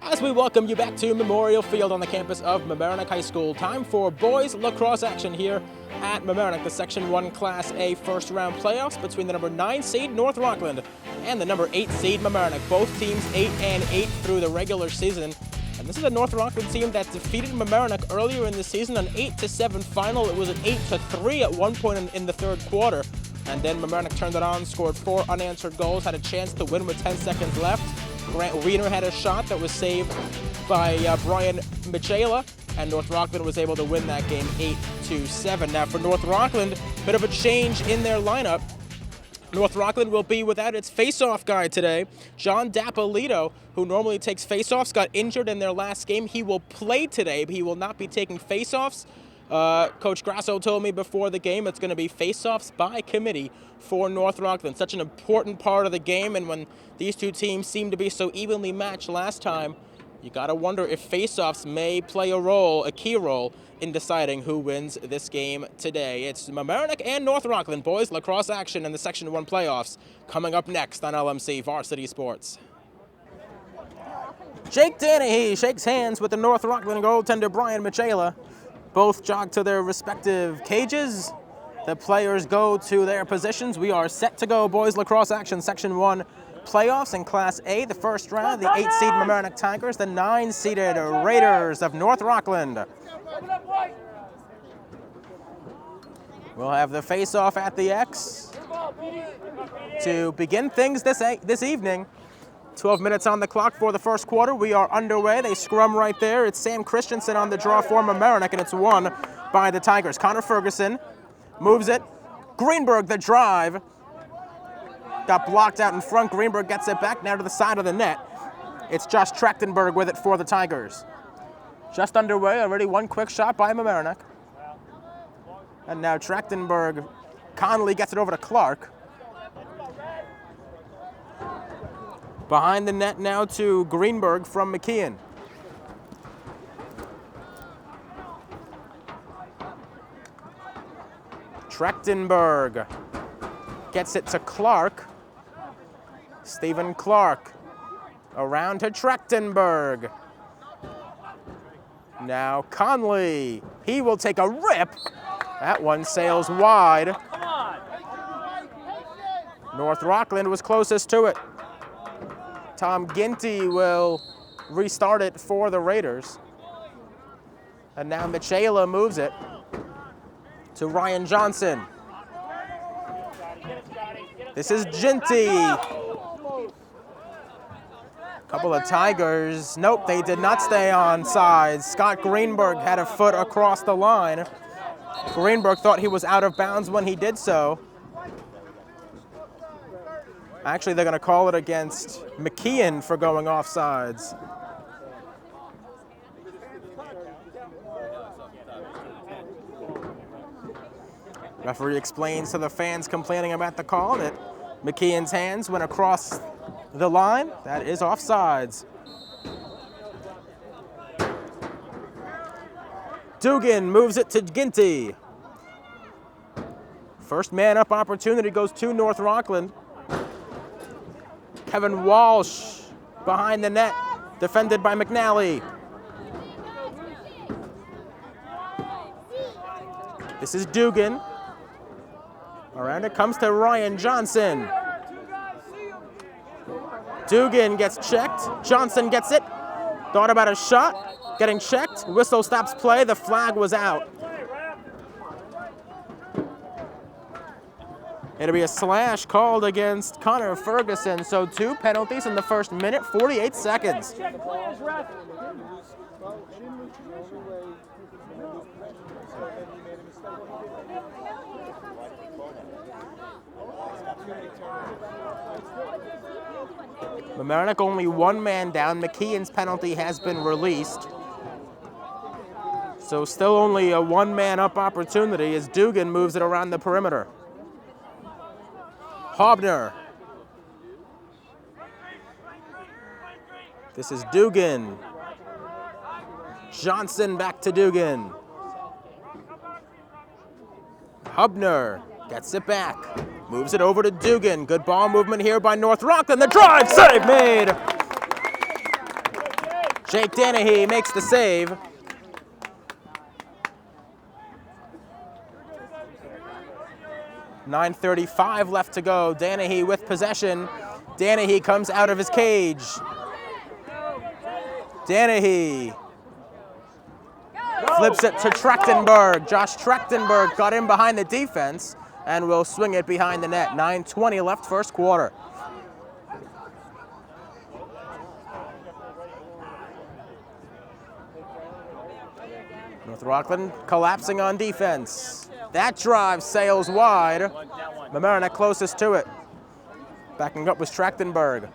As we welcome you back to Memorial Field on the campus of Mamaroneck High School, time for boys lacrosse action here at Mamaroneck, the Section 1 Class A first round playoffs between the number 9 seed North Rockland and the number 8 seed Mamaroneck. Both teams 8-8 through the regular season. And this is a North Rockland team that defeated Mamaroneck earlier in the season, an 8-7 final. It was an 8-3 at one point in the third quarter. And then Mamaroneck turned it on, scored 4 unanswered goals, had a chance to win with 10 seconds left. Grant Wiener had a shot that was saved by Brian Michaela, and North Rockland was able to win that game 8-7. Now for North Rockland, bit of a change in their lineup. North Rockland will be without its face-off guy today. John Dapolito, who normally takes face-offs, got injured in their last game. He will play today, but he will not be taking face-offs. Coach Grasso told me before the game it's going to be face-offs by committee for North Rockland. Such an important part of the game, and when these two teams seem to be so evenly matched last time, you got to wonder if face-offs may play a key role in deciding who wins this game today. It's Mamaroneck and North Rockland boys lacrosse action in the Section 1 playoffs coming up next on LMC Varsity Sports. Jake Danehy shakes hands with the North Rockland goaltender Brian Michaela. Both jog to their respective cages. The players go to their positions. We are set to go, boys lacrosse action, Section 1 playoffs in Class A. The first round, the 8-seed Mamaroneck Tigers, the 9-seeded Raiders of North Rockland. We'll have the face-off at the X to begin things this evening. 12 minutes on the clock for the first quarter. We are underway. They scrum right there. It's Sam Christiansen on the draw for Mamaroneck, and it's won by the Tigers. Connor Ferguson moves it. Greenberg, the drive. Got blocked out in front. Greenberg gets it back now to the side of the net. It's Josh Trachtenberg with it for the Tigers. Just underway. Already one quick shot by Mamaroneck. And now Trachtenberg. Conley gets it over to Clark. Behind the net now to Greenberg from McKeon. Trachtenberg gets it to Clark. Stephen Clark around to Trachtenberg. Now Conley. He will take a rip. That one sails wide. North Rockland was closest to it. Tom Ginty will restart it for the Raiders. And now Michaela moves it to Ryan Johnson. This is Ginty. Couple of Tigers. Nope, they did not stay on sides. Scott Greenberg had a foot across the line. Greenberg thought he was out of bounds when he did so. Actually, they're going to call it against McKeon for going off sides. Referee explains to the fans complaining about the call that McKeon's hands went across the line. That is offsides. Dugan moves it to Ginty. First man up opportunity goes to North Rockland. Kevin Walsh behind the net, defended by McNally. This is Dugan. Around it comes to Ryan Johnson. Dugan gets checked. Johnson gets it. Thought about a shot. Getting checked. Whistle stops play. The flag was out. It'll be a slash called against Connor Ferguson. So 2 penalties in the first minute, 48 seconds. Mamaroneck only one man down. McKeon's penalty has been released. So still only a one-man up opportunity as Dugan moves it around the perimeter. Hobner. This is Dugan. Johnson back to Dugan. Hubner gets it back. Moves it over to Dugan. Good ball movement here by North Rockland. The drive, save made. Jake Danehy makes the save. .9:35 left to go. Danehy with possession. Danehy comes out of his cage. Danehy flips it to Trachtenberg. Josh Trachtenberg got in behind the defense and will swing it behind the net. 9:20 left first quarter. North Rockland collapsing on defense. That drive sails wide. Mamaroneck closest to it. Backing up was Trachtenberg.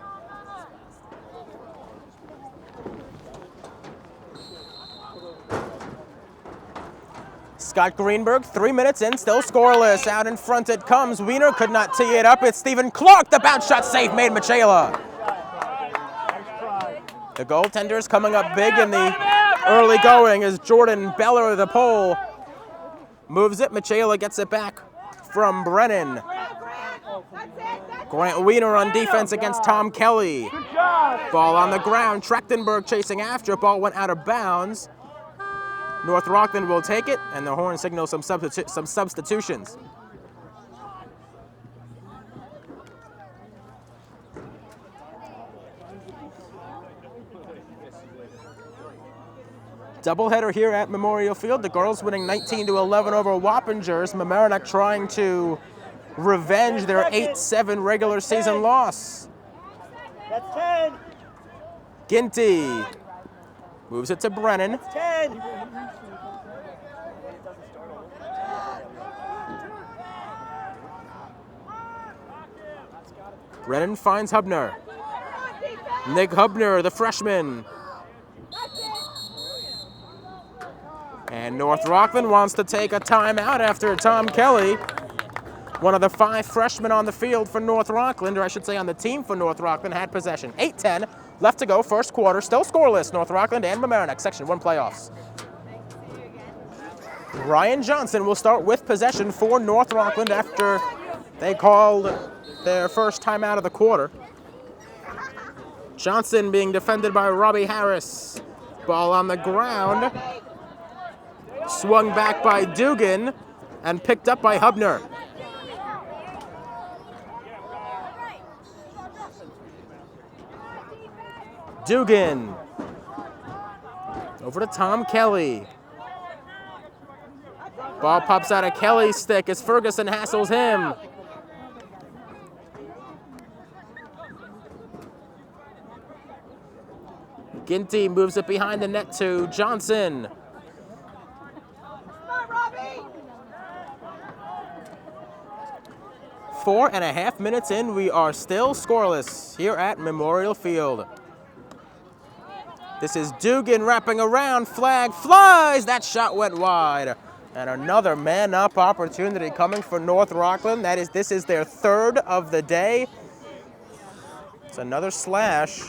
Scott Greenberg, 3 minutes in, still scoreless. Out in front it comes. Wiener could not tee it up. It's Stephen Clark. The bounce shot save made Michaela. The goaltender's coming up big in the early going as Jordan Beller, the pole, moves it. Michaela gets it back from Brennan. Grant Wiener on defense against Tom Kelly. Ball on the ground. Trachtenberg chasing after. Ball went out of bounds. North Rockland will take it, and the horn signals some substitutions. Doubleheader here at Memorial Field. The girls winning 19-11 over Wappingers. Mamaroneck trying to revenge their 8-7 regular season loss. That's 10. Ginty moves it to Brennan. 10. Brennan finds Hubner. Nick Hubner, the freshman. And North Rockland wants to take a timeout after Tom Kelly, one of the 5 freshmen on the field for North Rockland, or I should say on the team for North Rockland, had possession. 8:10 left to go, first quarter, still scoreless, North Rockland and Mamaroneck, Section 1 playoffs. Ryan Johnson will start with possession for North Rockland after they called their first timeout of the quarter. Johnson being defended by Robbie Harris. Ball on the ground. Swung back by Dugan and picked up by Hubner. Dugan. Over to Tom Kelly. Ball pops out of Kelly's stick as Ferguson hassles him. Ginty moves it behind the net to Johnson. 4.5 minutes in, we are still scoreless here at Memorial Field. This is Dugan wrapping around, flag flies, that shot went wide. And another man-up opportunity coming for North Rockland. This is their 3rd of the day. It's another slash.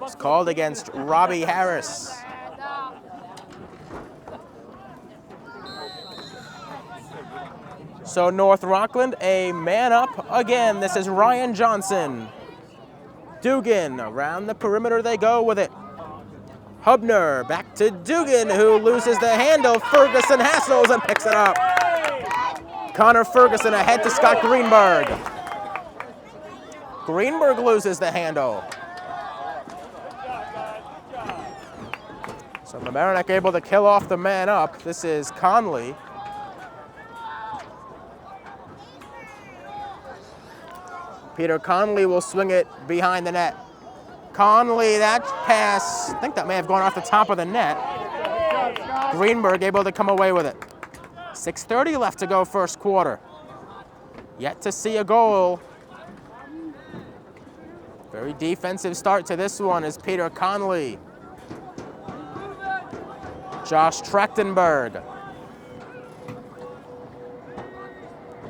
It's called against Robbie Harris. So North Rockland, a man up again. This is Ryan Johnson. Dugan, around the perimeter they go with it. Hubner, back to Dugan, who loses the handle. Ferguson hassles and picks it up. Connor Ferguson ahead to Scott Greenberg. Greenberg loses the handle. So Mamaroneck able to kill off the man up. This is Conley. Peter Conley will swing it behind the net. Conley, that pass, I think that may have gone off the top of the net. Greenberg able to come away with it. 6:30 left to go first quarter. Yet to see a goal. Very defensive start to this one is Peter Conley. Josh Trachtenberg.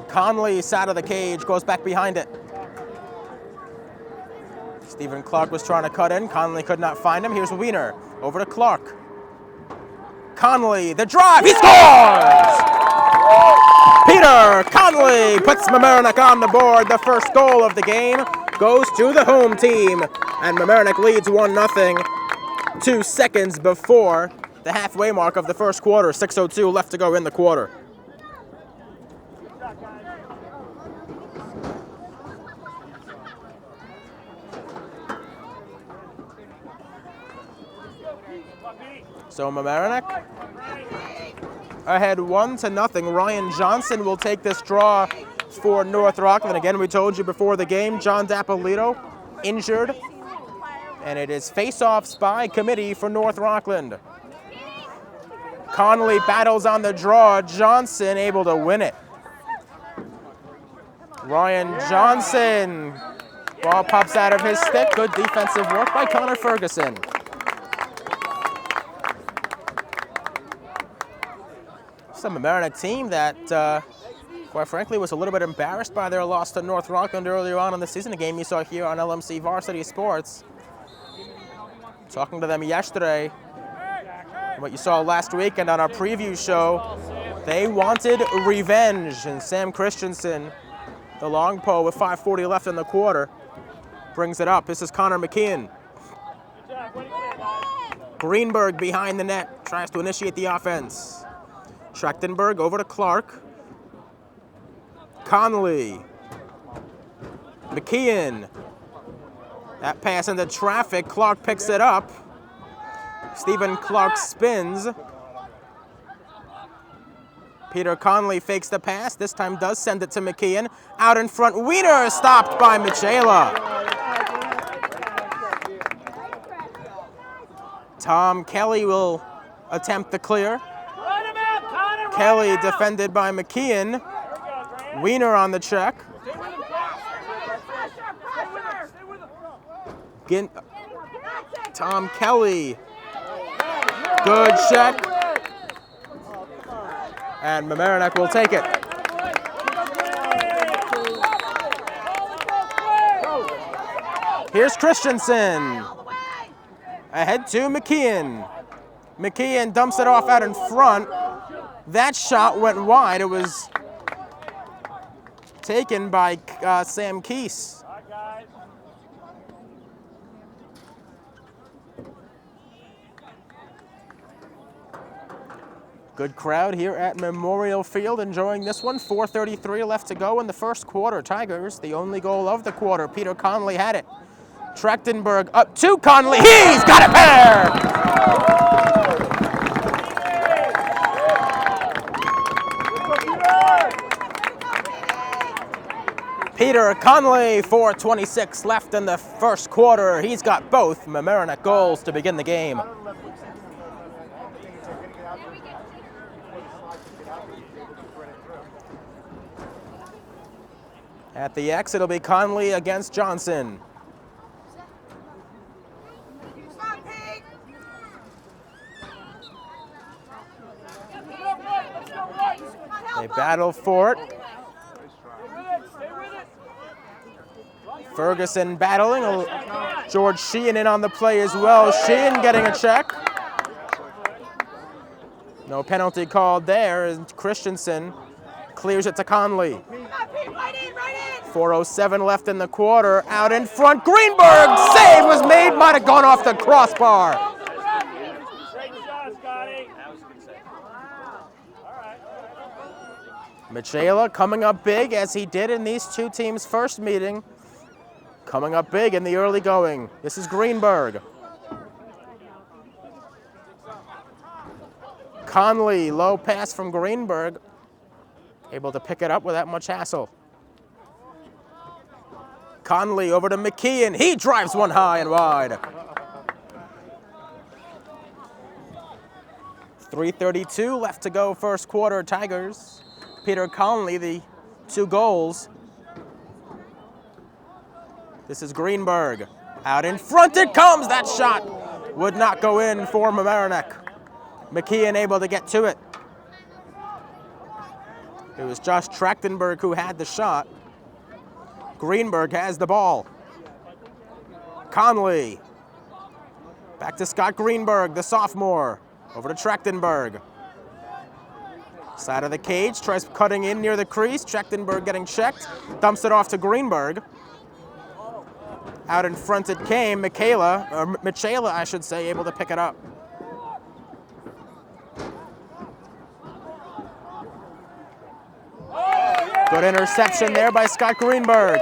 Conley side of the cage, goes back behind it. Stephen Clark was trying to cut in. Conley could not find him. Here's Wiener. Over to Clark. Conley, the drive. He scores! Peter Conley puts Mamaroneck on the board. The first goal of the game. goes to the home team, and Mamaroneck leads 1-0, 2 seconds before the halfway mark of the first quarter. 6:02 left to go in the quarter. So Mamaroneck ahead 1-0. Ryan Johnson will take this draw for North Rockland. Again, we told you before the game, John Dapolito injured, and it is face-offs by committee for North Rockland. Conley battles on the draw. Johnson able to win it. Ryan Johnson, ball pops out of his stick. Good defensive work by Connor Ferguson. Some Mamaroneck team that, quite frankly, was a little bit embarrassed by their loss to North Rockland earlier on in the season, a game you saw here on LMC Varsity Sports. Talking to them yesterday, what you saw last week and on our preview show, they wanted revenge, and Sam Christiansen, the long pole with 5:40 left in the quarter, brings it up. This is Connor McKeon. Greenberg behind the net, tries to initiate the offense. Trachtenberg over to Clark. Conley. McKeon. That pass into traffic. Clark picks it up. Stephen Clark spins. Peter Conley fakes the pass. This time does send it to McKeon. Out in front. Wiener stopped by Michela. Tom Kelly will attempt the clear. Kelly defended by McKeon. Wiener on the check. Tom Kelly. Good check. And Mamaroneck will take it. Here's Christiansen. Ahead to McKeon. McKeon dumps it off out in front. That shot went wide. It was taken by Sam Keese. Good crowd here at Memorial Field enjoying this one. 4:33 left to go in the first quarter. Tigers, the only goal of the quarter. Peter Conley had it. Trachtenberg up to Conley. He's got a pair! Peter Conley, 4:26 left in the first quarter. He's got both Mamaroneck goals to begin the game. At the X, it'll be Conley against Johnson. They battle for it. Ferguson battling. George Sheehan in on the play as well. Sheehan getting a check. No penalty called there, and Christiansen clears it to Conley. 4:07 left in the quarter. Out in front, Greenberg! Save was made, might have gone off the crossbar. Michela coming up big, as he did in these two teams' first meeting. Coming up big in the early going. This is Greenberg. Conley, low pass from Greenberg. Able to pick it up without much hassle. Conley over to McKeon. He drives one high and wide. 3:32 left to go first quarter. Tigers. Peter Conley, the 2 goals. This is Greenberg. Out in front it comes. That shot would not go in for Mamaroneck. McKeon able to get to it. It was Josh Trachtenberg who had the shot. Greenberg has the ball. Conley. Back to Scott Greenberg, the sophomore. Over to Trachtenberg. Side of the cage, tries cutting in near the crease. Trachtenberg getting checked. Dumps it off to Greenberg. Out in front it came. Michaela, I should say, able to pick it up. Good interception there by Scott Greenberg.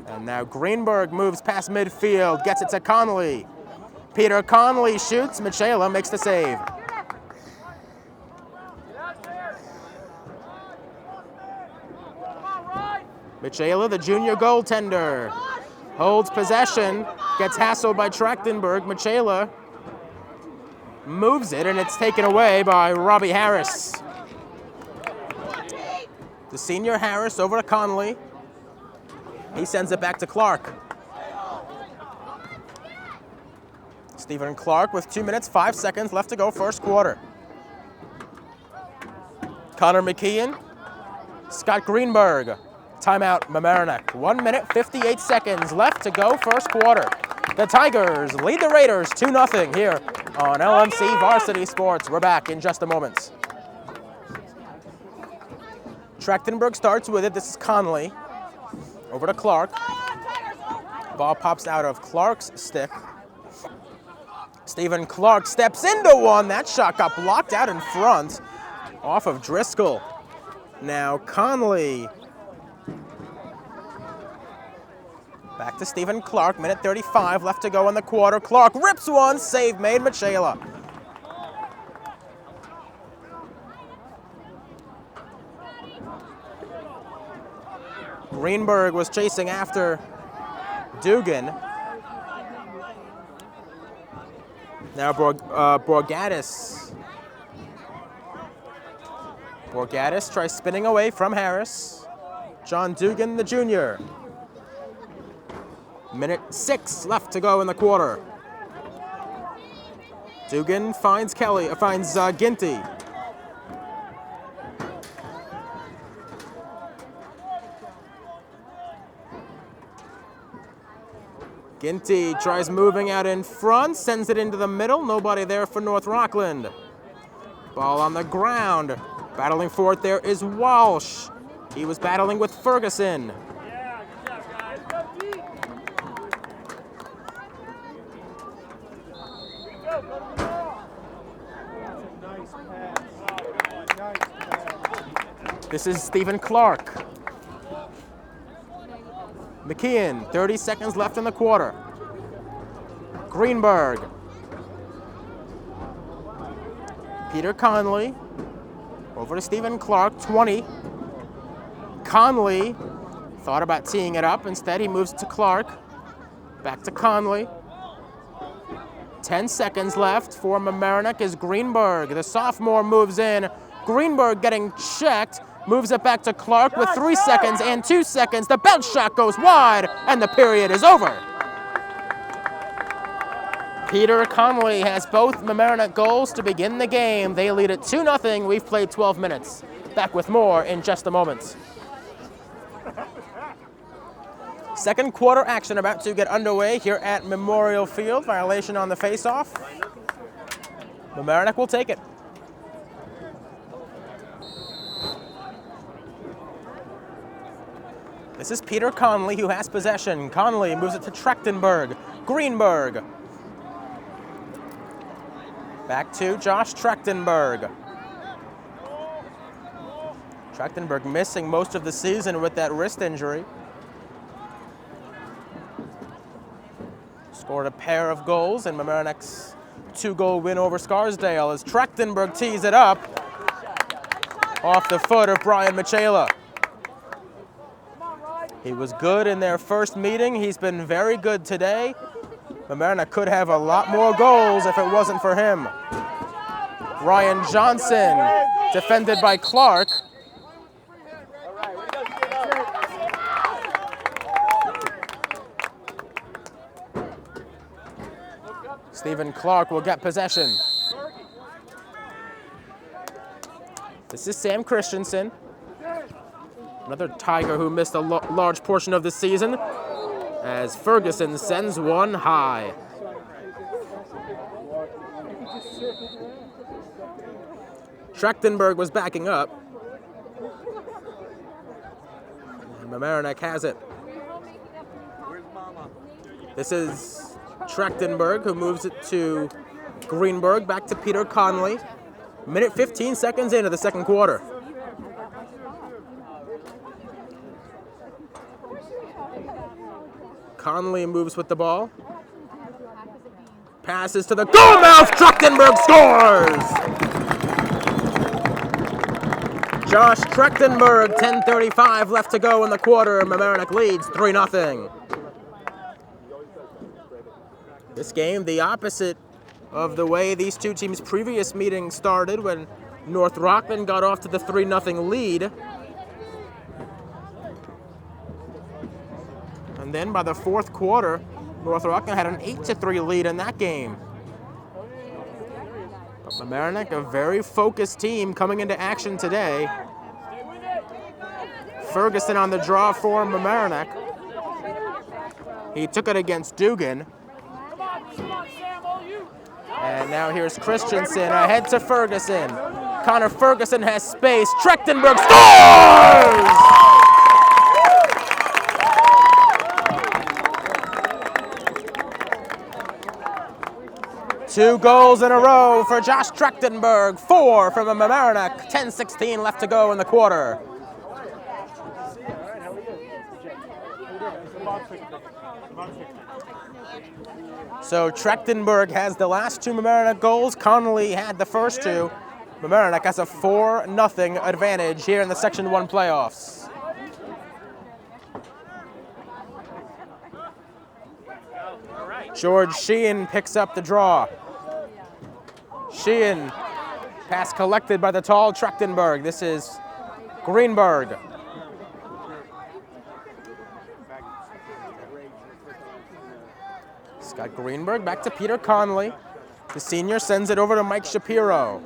And now Greenberg moves past midfield, gets it to Conley. Peter Conley shoots, Michaela makes the save. Michaela, the junior goaltender, holds possession, gets hassled by Trachtenberg. Michaela moves it, and it's taken away by Robbie Harris. The senior Harris over to Conley. He sends it back to Clark. Stephen Clark with 2 minutes, 5 seconds left to go, first quarter. Connor McKeon, Scott Greenberg. Timeout, Mamaroneck. 1 minute, 58 seconds left to go, first quarter. The Tigers lead the Raiders 2-0 here on LMC Varsity Sports. We're back in just a moment. Trachtenberg starts with it. This is Conley. Over to Clark. Ball pops out of Clark's stick. Stephen Clark steps into one. That shot got blocked out in front off of Driscoll. Now Conley. Back to Stephen Clark, minute 35 left to go in the quarter. Clark rips one, save made, Michaela. Greenberg was chasing after Dugan. Now Borgatis. Borgatis tries spinning away from Harris. John Dugan, the junior. Minute 6 left to go in the quarter. Dugan finds Ginty. Ginty tries moving out in front, sends it into the middle. Nobody there for North Rockland. Ball on the ground. Battling for it there is Walsh. He was battling with Ferguson. This is Stephen Clark. McKeon, 30 seconds left in the quarter. Greenberg. Peter Conley. Over to Stephen Clark, 20. Conley thought about teeing it up. Instead, he moves to Clark. Back to Conley. 10 seconds left for Mamaroneck is Greenberg. The sophomore moves in. Greenberg getting checked. Moves it back to Clark with 3 seconds and 2 seconds. The bounce shot goes wide, and the period is over. Peter Conley has both Mamaroneck goals to begin the game. They lead it 2-0. We've played 12 minutes. Back with more in just a moment. Second quarter action about to get underway here at Memorial Field. Violation on the faceoff. Mamaroneck will take it. This is Peter Conley who has possession. Conley moves it to Trachtenberg. Greenberg. Back to Josh Trachtenberg. Trachtenberg missing most of the season with that wrist injury. Scored a pair of goals in Mamaroneck's 2-goal win over Scarsdale as Trachtenberg tees it up off the foot of Brian Michaela. He was good in their first meeting. He's been very good today. Mamaroneck could have a lot more goals if it wasn't for him. Ryan Johnson, defended by Clark. Stephen Clark will get possession. This is Sam Christiansen. Another Tiger who missed a large portion of the season as Ferguson sends one high. Trachtenberg was backing up. And Mamaroneck has it. This is Trachtenberg, who moves it to Greenberg, back to Peter Conley. Minute 15 seconds into the second quarter. Conley moves with the ball. Passes to the goal mouth. Trachtenberg scores! Josh Trachtenberg, 10:35 left to go in the quarter. Mamaroneck leads 3-0. This game, the opposite of the way these two teams' previous meeting started when North Rockland got off to the 3-0 lead. And then by the fourth quarter, North Rockland had an 8-3 lead in that game. But Mamaroneck, a very focused team coming into action today. Ferguson on the draw for Mamaroneck. He took it against Dugan. And now here's Christiansen ahead to Ferguson. Connor Ferguson has space. Trachtenberg scores! 2 goals in a row for Josh Trachtenberg, 4 from Mamaroneck, 10:16 left to go in the quarter. So Trachtenberg has the last 2 Mamaroneck goals. Conley had the first 2. Mamaroneck has a 4-0 advantage here in the Section 1 playoffs. George Sheehan picks up the draw. Sheehan, pass collected by the tall Trachtenberg. This is Greenberg. Scott Greenberg back to Peter Conley. The senior sends it over to Mike Shapiro.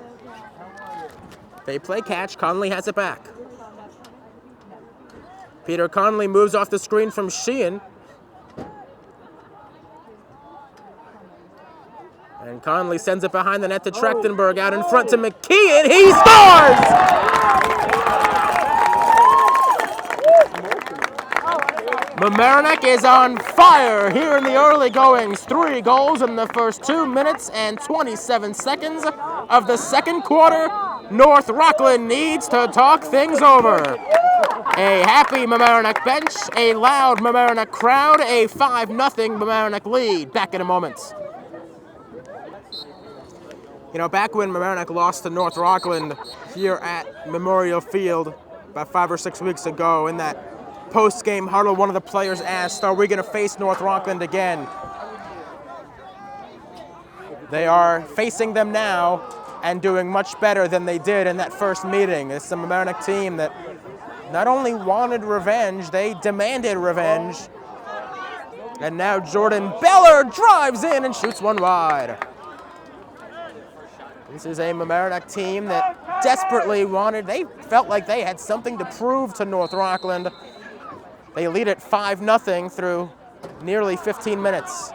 They play catch. Conley has it back. Peter Conley moves off the screen from Sheehan. And Conley sends it behind the net to Trachtenberg, out in front to McKeon. He scores! Mamaroneck is on fire here in the early goings. 3 goals in the first 2 minutes and 27 seconds of the second quarter. North Rockland needs to talk things over. A happy Mamaroneck bench, a loud Mamaroneck crowd, a 5-0 Mamaroneck lead. Back in a moment. You know, back when Mamaroneck lost to North Rockland here at Memorial Field about 5 or 6 weeks ago, in that post-game huddle, one of the players asked, "Are we going to face North Rockland again?" They are facing them now and doing much better than they did in that first meeting. It's a Mamaroneck team that not only wanted revenge, they demanded revenge. And now Jordan Beller drives in and shoots one wide. This is a Mamaroneck team that desperately wanted, they felt like they had something to prove to North Rockland. They lead it 5-0 through nearly 15 minutes.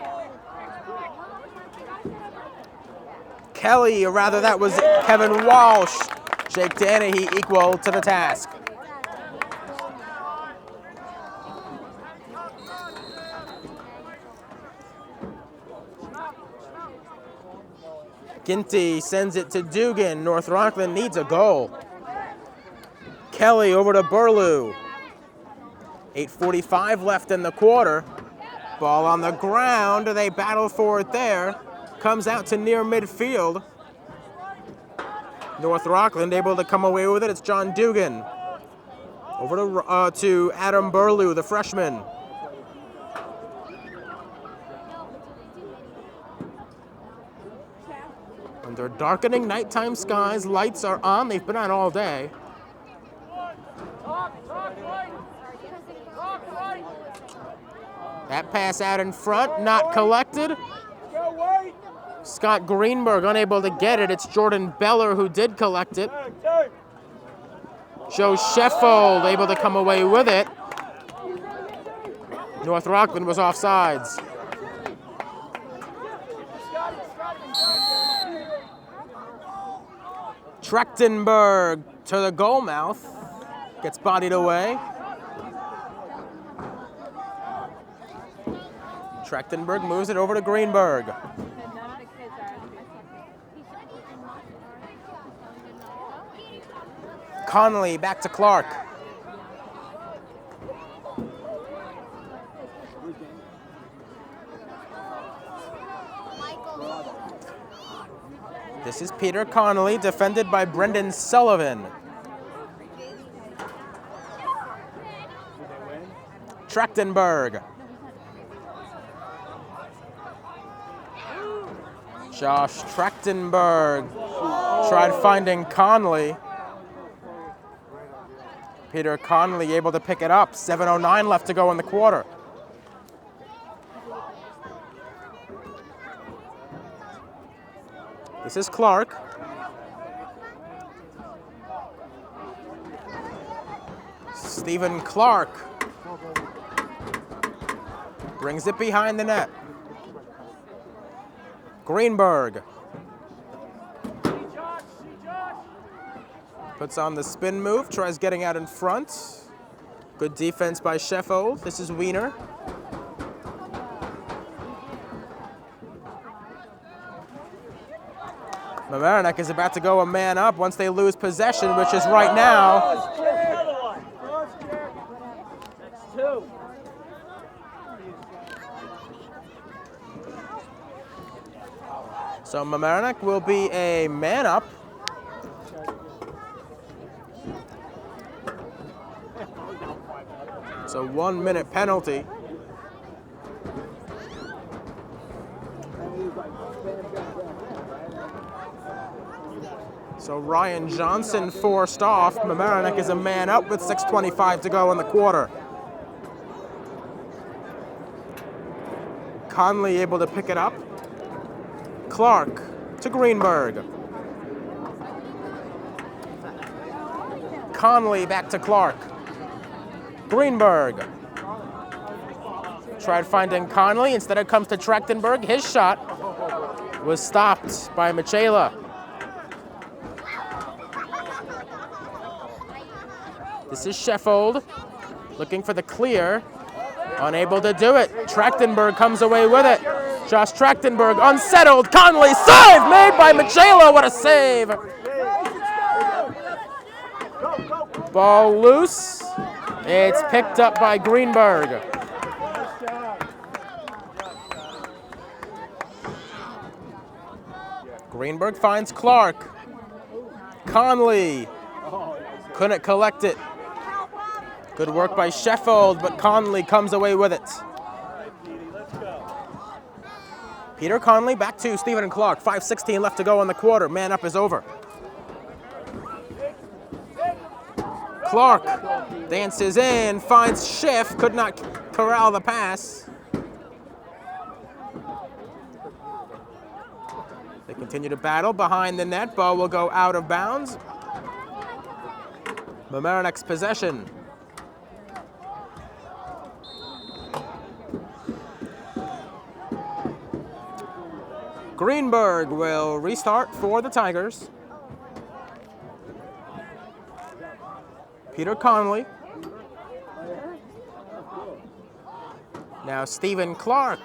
Kelly, or rather that was Kevin Walsh. Jake Danehy equal to the task. Ginty sends it to Dugan. North Rockland needs a goal. Kelly over to Burlew. 8:45 left in the quarter. Ball on the ground. They battle for it there. Comes out to near midfield. North Rockland able to come away with it. It's John Dugan. Over to Adam Burlew, the freshman. Under darkening nighttime skies, lights are on. They've been on all day. That pass out in front, not collected. Scott Greenberg unable to get it. It's Jordan Beller who did collect it. Joe Sheffold able to come away with it. North Rockland was offsides. Trachtenberg to the goal mouth. Gets bodied away. Trachtenberg moves it over to Greenberg. Conley back to Clark. This is Peter Conley, defended by Brendan Sullivan. Trachtenberg. Josh Trachtenberg tried finding Conley. Peter Conley able to pick it up. 7:09 left to go in the quarter. This is Clark. Stephen Clark brings it behind the net. Greenberg puts on the spin move, tries getting out in front. Good defense by Sheffield. This is Wiener. Mamaroneck is about to go a man up once they lose possession, which is right now. So Mamaroneck will be a man up. It's a 1 minute penalty. So Ryan Johnson forced off. Mamaroneck is a man up with 6:25 to go in the quarter. Conley able to pick it up. Clark to Greenberg. Conley back to Clark. Greenberg tried finding Conley. Instead it comes to Trachtenberg. His shot was stopped by Michela. This is Sheffield looking for the clear. Unable to do it. Trachtenberg comes away with it. Josh Trachtenberg unsettled. Conley save made by Michela. What a save. Ball loose. It's picked up by Greenberg. Greenberg finds Clark. Conley couldn't collect it. Good work by Sheffield, but Conley comes away with it. Peter Conley back to Stephen Clark. 5:16 left to go in the quarter. Man up is over. Clark dances in, finds Schiff, could not corral the pass. They continue to battle behind the net. Ball will go out of bounds. Mamaroneck's possession. Greenberg will restart for the Tigers. Peter Conley. Now Stephen Clark.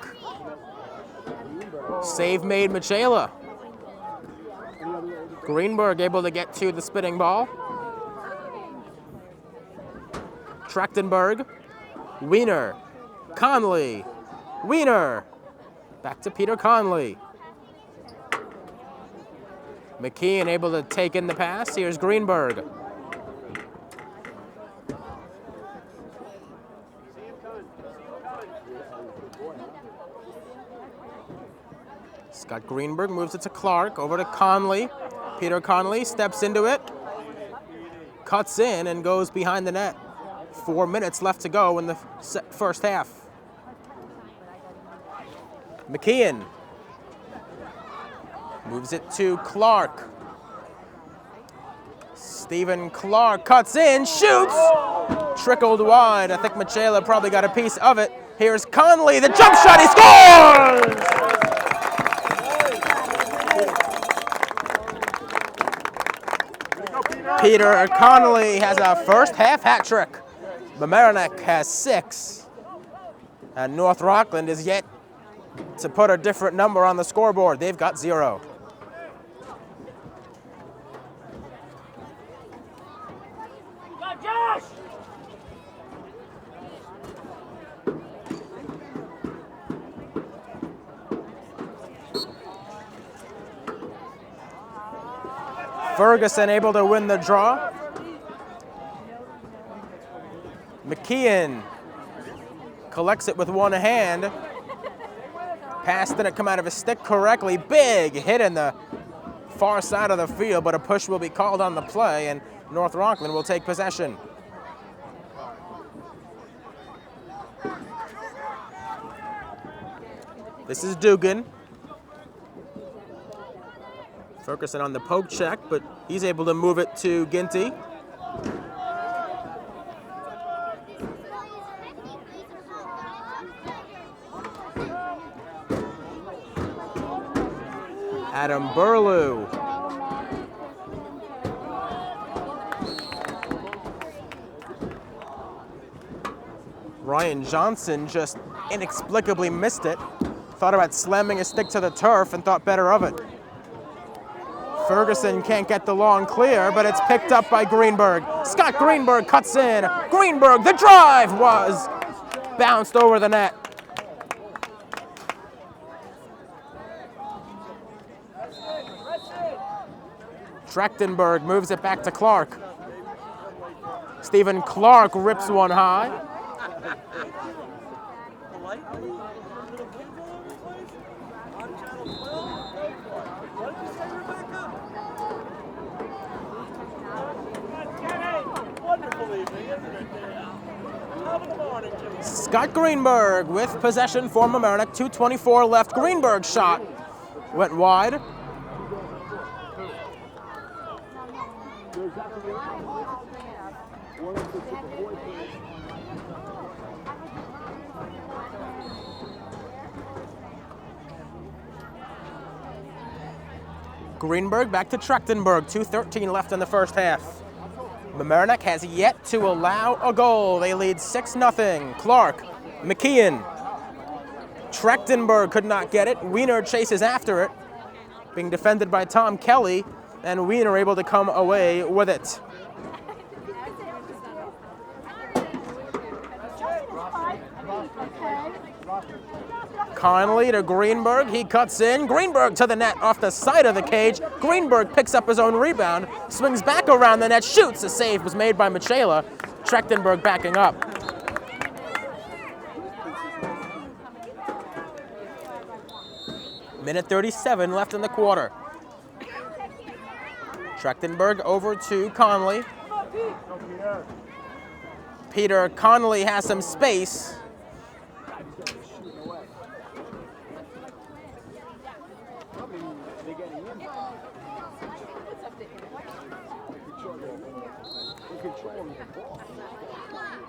Save made Michela. Greenberg able to get to the spinning ball. Trachtenberg. Wiener. Conley. Wiener. Back to Peter Conley. McKeon able to take in the pass. Here's Greenberg. Scott Greenberg moves it to Clark, over to Conley. Peter Conley steps into it, cuts in and goes behind the net. 4 minutes left to go in the first half. McKeon moves it to Clark. Stephen Clark cuts in, shoots! Trickled wide. I think Michela probably got a piece of it. Here's Conley, the jump shot, he scores! Peter Conley has a first half hat trick. Mamaroneck has 6. And North Rockland is yet to put a different number on the scoreboard. They've got 0. Ferguson able to win the draw. McKeon collects it with one hand. Pass didn't come out of his stick correctly. Big hit in the far side of the field, but a push will be called on the play, and North Rockland will take possession. This is Dugan. Ferguson on the poke check, but he's able to move it to Ginty. Adam Burlew. Ryan Johnson just inexplicably missed it. Thought about slamming his stick to the turf and thought better of it. Ferguson can't get the long clear, but it's picked up by Greenberg. Scott Greenberg cuts in. Greenberg, the drive was bounced over the net. Trachtenberg moves it back to Clark. Stephen Clark rips one high. Scott Greenberg with possession for Mamaroneck. 2:24 left. Greenberg's shot went wide. Greenberg back to Trachtenberg. 2:13 left in the first half. Mamaroneck has yet to allow a goal. They lead 6-0. Clark, McKeon. Trachtenberg could not get it. Wiener chases after it, being defended by Tom Kelly, and Wiener able to come away with it. Conley to Greenberg, he cuts in. Greenberg to the net off the side of the cage. Greenberg picks up his own rebound, swings back around the net, shoots. The save was made by Michela. Trachtenberg backing up. Minute 37 left in the quarter. Trachtenberg over to Conley. Peter Conley has some space.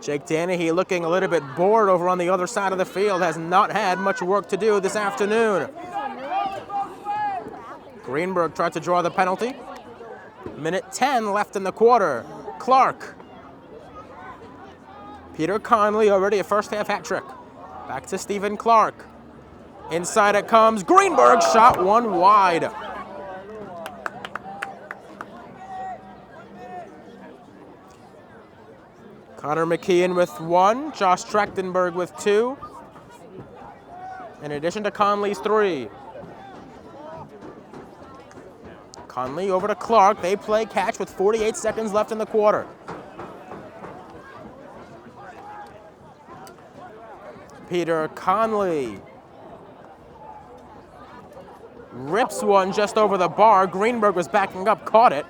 Jake Danehy looking a little bit bored over on the other side of the field, has not had much work to do this afternoon. Greenberg tried to draw the penalty. Minute 10 left in the quarter. Clark. Peter Conley, already a first half hat trick. Back to Stephen Clark. Inside it comes. Greenberg shot one wide. Connor McKeon with one, Josh Trachtenberg with two, in addition to Conley's three. Conley over to Clark. They play catch with 48 seconds left in the quarter. Peter Conley rips one just over the bar. Greenberg was backing up, caught it.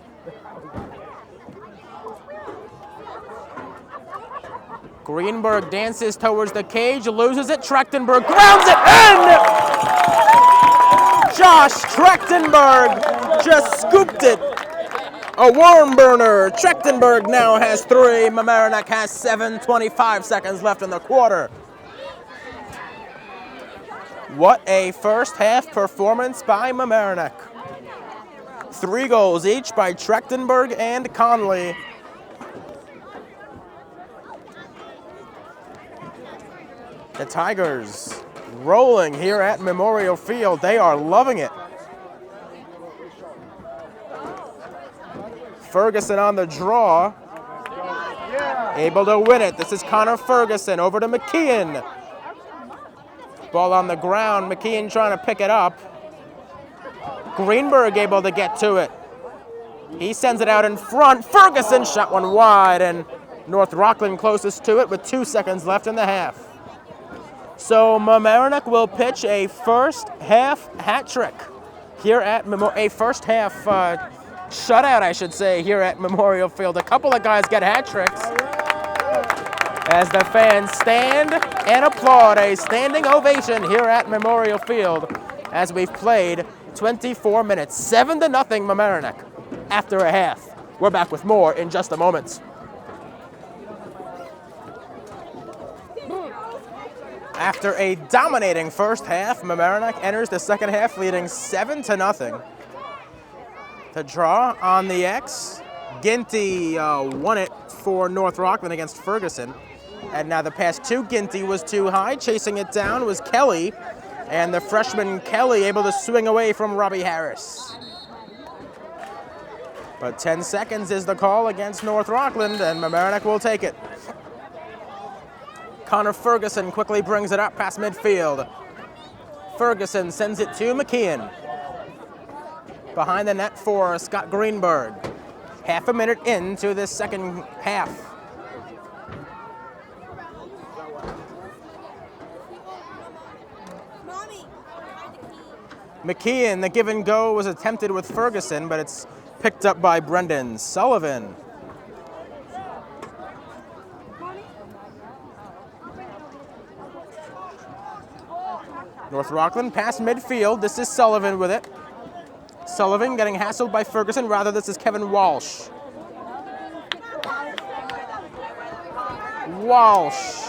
Greenberg dances towards the cage, loses it. Trachtenberg grounds it in! Josh Trachtenberg just scooped it. A worm burner. Trachtenberg now has three. Mamaroneck has 7. 25 seconds left in the quarter. What a first half performance by Mamaroneck. 3 goals each by Trachtenberg and Conley. The Tigers rolling here at Memorial Field. They are loving it. Ferguson on the draw. Able to win it. This is Connor Ferguson over to McKeon. Ball on the ground. McKeon trying to pick it up. Greenberg able to get to it. He sends it out in front. Ferguson shot one wide, and North Rockland closest to it with 2 seconds left in the half. So Mamaroneck will pitch a first half hat trick here at a first half shutout, I should say, here at Memorial Field. A couple of guys get hat tricks as the fans stand and applaud. A standing ovation here at Memorial Field as we've played 24 minutes. 7-0 Mamaroneck after a half. We're back with more in just a moment. After a dominating first half, Mamaroneck enters the second half leading 7-0. To draw on the X, Ginty won it for North Rockland against Ferguson. And now the pass to Ginty was too high. Chasing it down was Kelly. And the freshman Kelly able to swing away from Robbie Harris. But 10 seconds is the call against North Rockland, and Mamaroneck will take it. Connor Ferguson quickly brings it up past midfield. Ferguson sends it to McKeon. Behind the net for Scott Greenberg. Half a minute into this second half. McKeon, the give and go was attempted with Ferguson, but it's picked up by Brendan Sullivan. North Rockland past midfield. This is Sullivan with it. Sullivan getting hassled by Ferguson. Rather, this is Kevin Walsh. Walsh.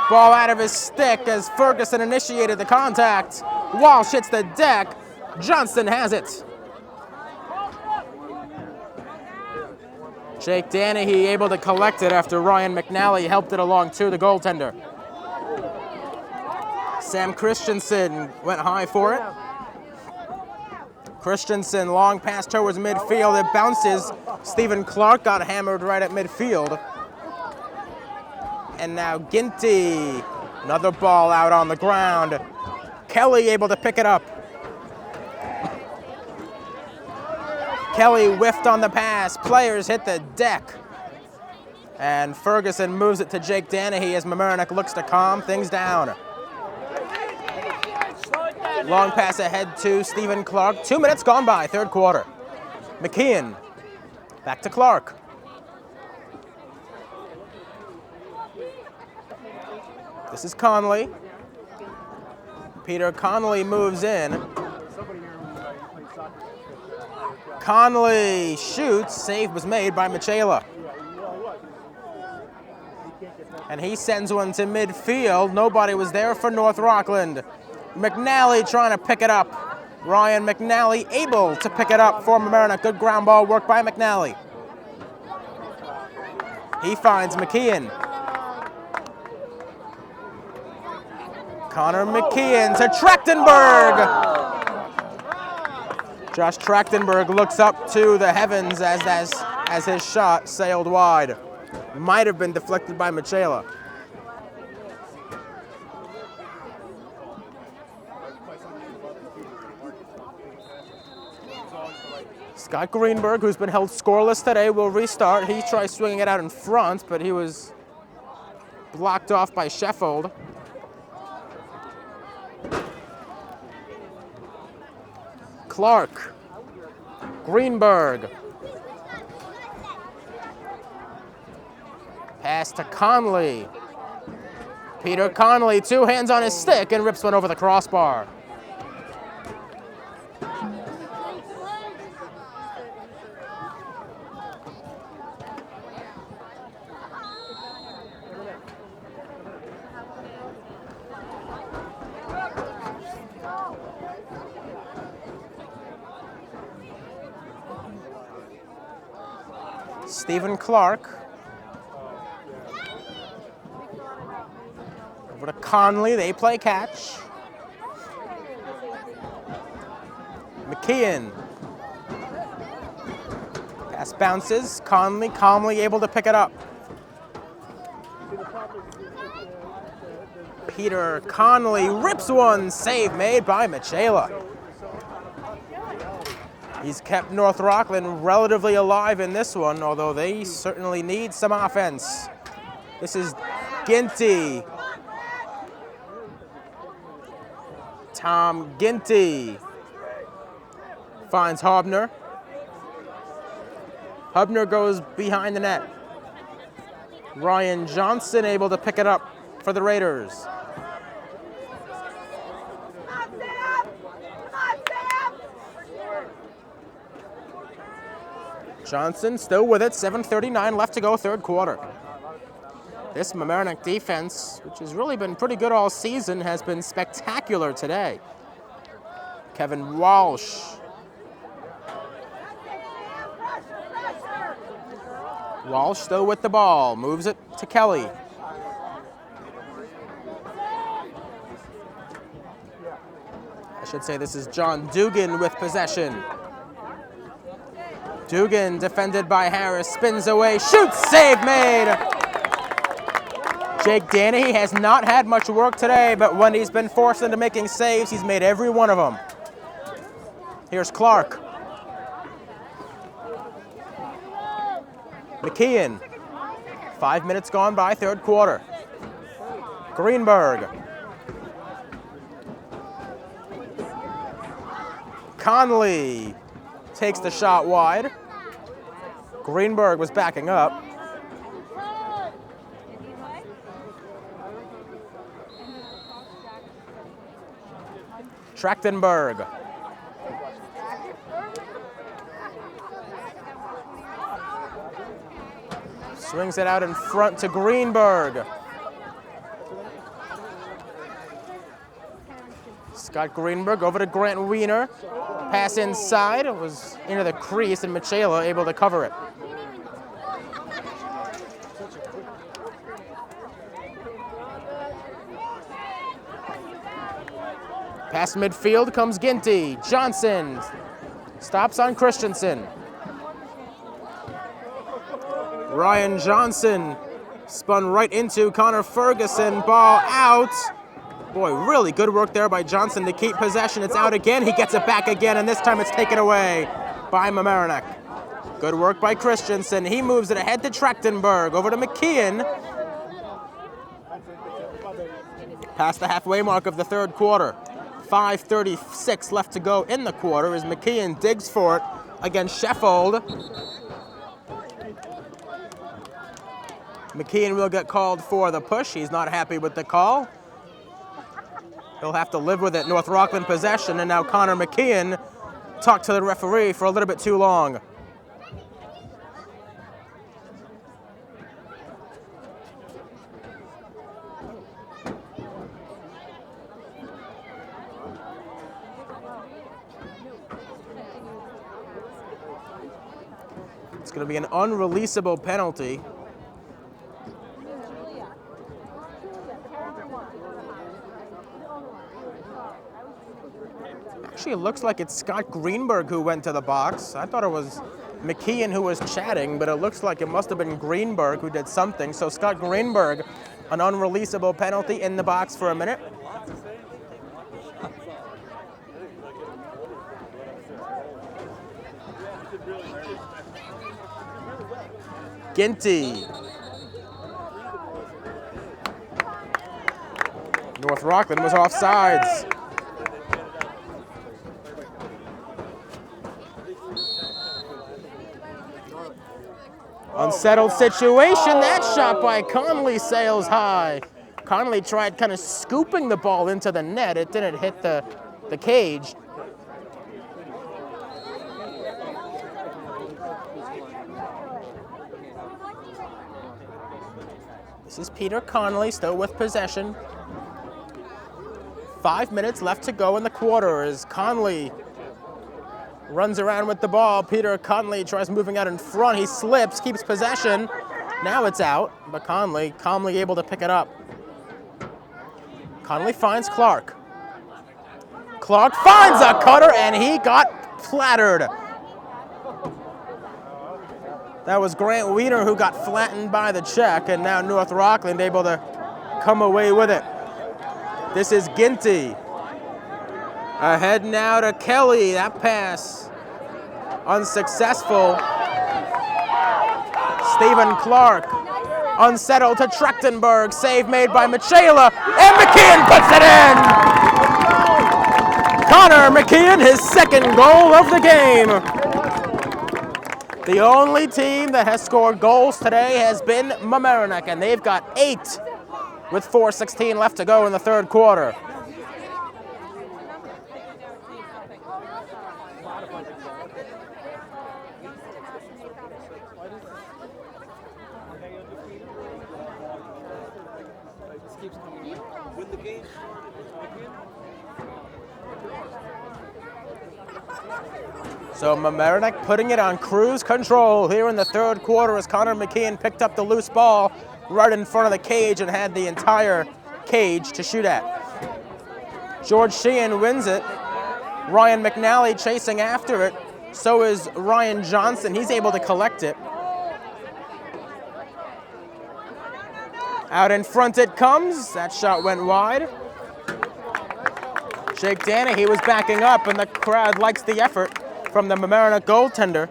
Ball out of his stick as Ferguson initiated the contact. Walsh hits the deck. Johnston has it. Jake Danehy able to collect it after Ryan McNally helped it along to the goaltender. Sam Christiansen went high for it. Christiansen long pass towards midfield. It bounces. Stephen Clark got hammered right at midfield. And now Ginty. Another ball out on the ground. Kelly able to pick it up. Kelly whiffed on the pass. Players hit the deck. And Ferguson moves it to Jake Danehy as Mamaroneck looks to calm things down. Long pass ahead to Stephen Clark. 2 minutes gone by, third quarter. McKeon, back to Clark. This is Conley. Peter Conley moves in. Conley shoots. Save was made by Michela. And he sends one to midfield. Nobody was there for North Rockland. McNally trying to pick it up. Ryan McNally able to pick it up for Mamaroneck. Good ground ball work by McNally. He finds McKeon. Connor McKeon to Trachtenberg. Josh Trachtenberg looks up to the heavens as his shot sailed wide. Might have been deflected by Michela. Scott Greenberg, who's been held scoreless today, will restart. He tries swinging it out in front, but he was blocked off by Sheffield. Clark, Greenberg. Pass to Conley. Peter Conley, two hands on his stick and rips one over the crossbar. Stephen Clark. Over to Conley, they play catch. McKeon. Pass bounces. Conley calmly able to pick it up. Peter Conley rips one. Save made by Michela. He's kept North Rockland relatively alive in this one, although they certainly need some offense. This is Ginty. Tom Ginty finds Hobner. Hubner goes behind the net. Ryan Johnson able to pick it up for the Raiders. Johnson still with it, 7:39 left to go, third quarter. This Mamaroneck defense, which has really been pretty good all season, has been spectacular today. Kevin Walsh. Walsh still with the ball, moves it to Kelly. I should say this is John Dugan with possession. Dugan defended by Harris, spins away, shoots, save made. Jake Danehy has not had much work today, but when he's been forced into making saves, he's made every one of them. Here's Clark. McKeon. 5 minutes gone by, third quarter. Greenberg. Conley takes the shot wide. Greenberg was backing up. Trachtenberg. Swings it out in front to Greenberg. Scott Greenberg over to Grant Wiener. Pass inside, it was into the crease, and Michela able to cover it. Past midfield comes Ginty. Johnson stops on Christiansen. Ryan Johnson spun right into Connor Ferguson. Ball out. Boy, really good work there by Johnson to keep possession. It's out again. He gets it back again, and this time it's taken away by Mamaroneck. Good work by Christiansen. He moves it ahead to Trachtenberg. Over to McKeon. Past the halfway mark of the third quarter. 5:36 left to go in the quarter as McKeon digs for it against Sheffield. McKeon will get called for the push. He's not happy with the call. He'll have to live with it. North Rockland possession, and now Connor McKeon talked to the referee for a little bit too long. It's going to be an unreleasable penalty. Actually, it looks like it's Scott Greenberg who went to the box. I thought it was McKeon who was chatting, but it looks like it must have been Greenberg who did something. So Scott Greenberg, an unreleasable penalty in the box for a minute. Ginty. North Rockland was offsides. Unsettled situation. That shot by Conley sails high. Conley tried kind of scooping the ball into the net. It didn't hit the cage. This is Peter Conley still with possession. 5 minutes left to go in the quarter as Conley runs around with the ball. Peter Conley tries moving out in front. He slips, keeps possession. Now it's out, but Conley calmly able to pick it up. Conley finds Clark. Clark finds a cutter, and he got flattered. That was Grant Wiener who got flattened by the check, and now North Rockland able to come away with it. This is Ginty. Ahead now to Kelly. That pass unsuccessful. Stephen Clark unsettled to Trachtenberg. Save made by Michaela, and McKeon puts it in! Connor McKeon, his second goal of the game. The only team that has scored goals today has been Mamaroneck, and they've got 8 with 4:16 left to go in the third quarter. So Mamaroneck putting it on cruise control here in the third quarter as Connor McKeon picked up the loose ball right in front of the cage and had the entire cage to shoot at. George Sheehan wins it. Ryan McNally chasing after it. So is Ryan Johnson. He's able to collect it. Out in front it comes. That shot went wide. Jake Danehy was backing up, and the crowd likes the effort from the Mamaroneck goaltender,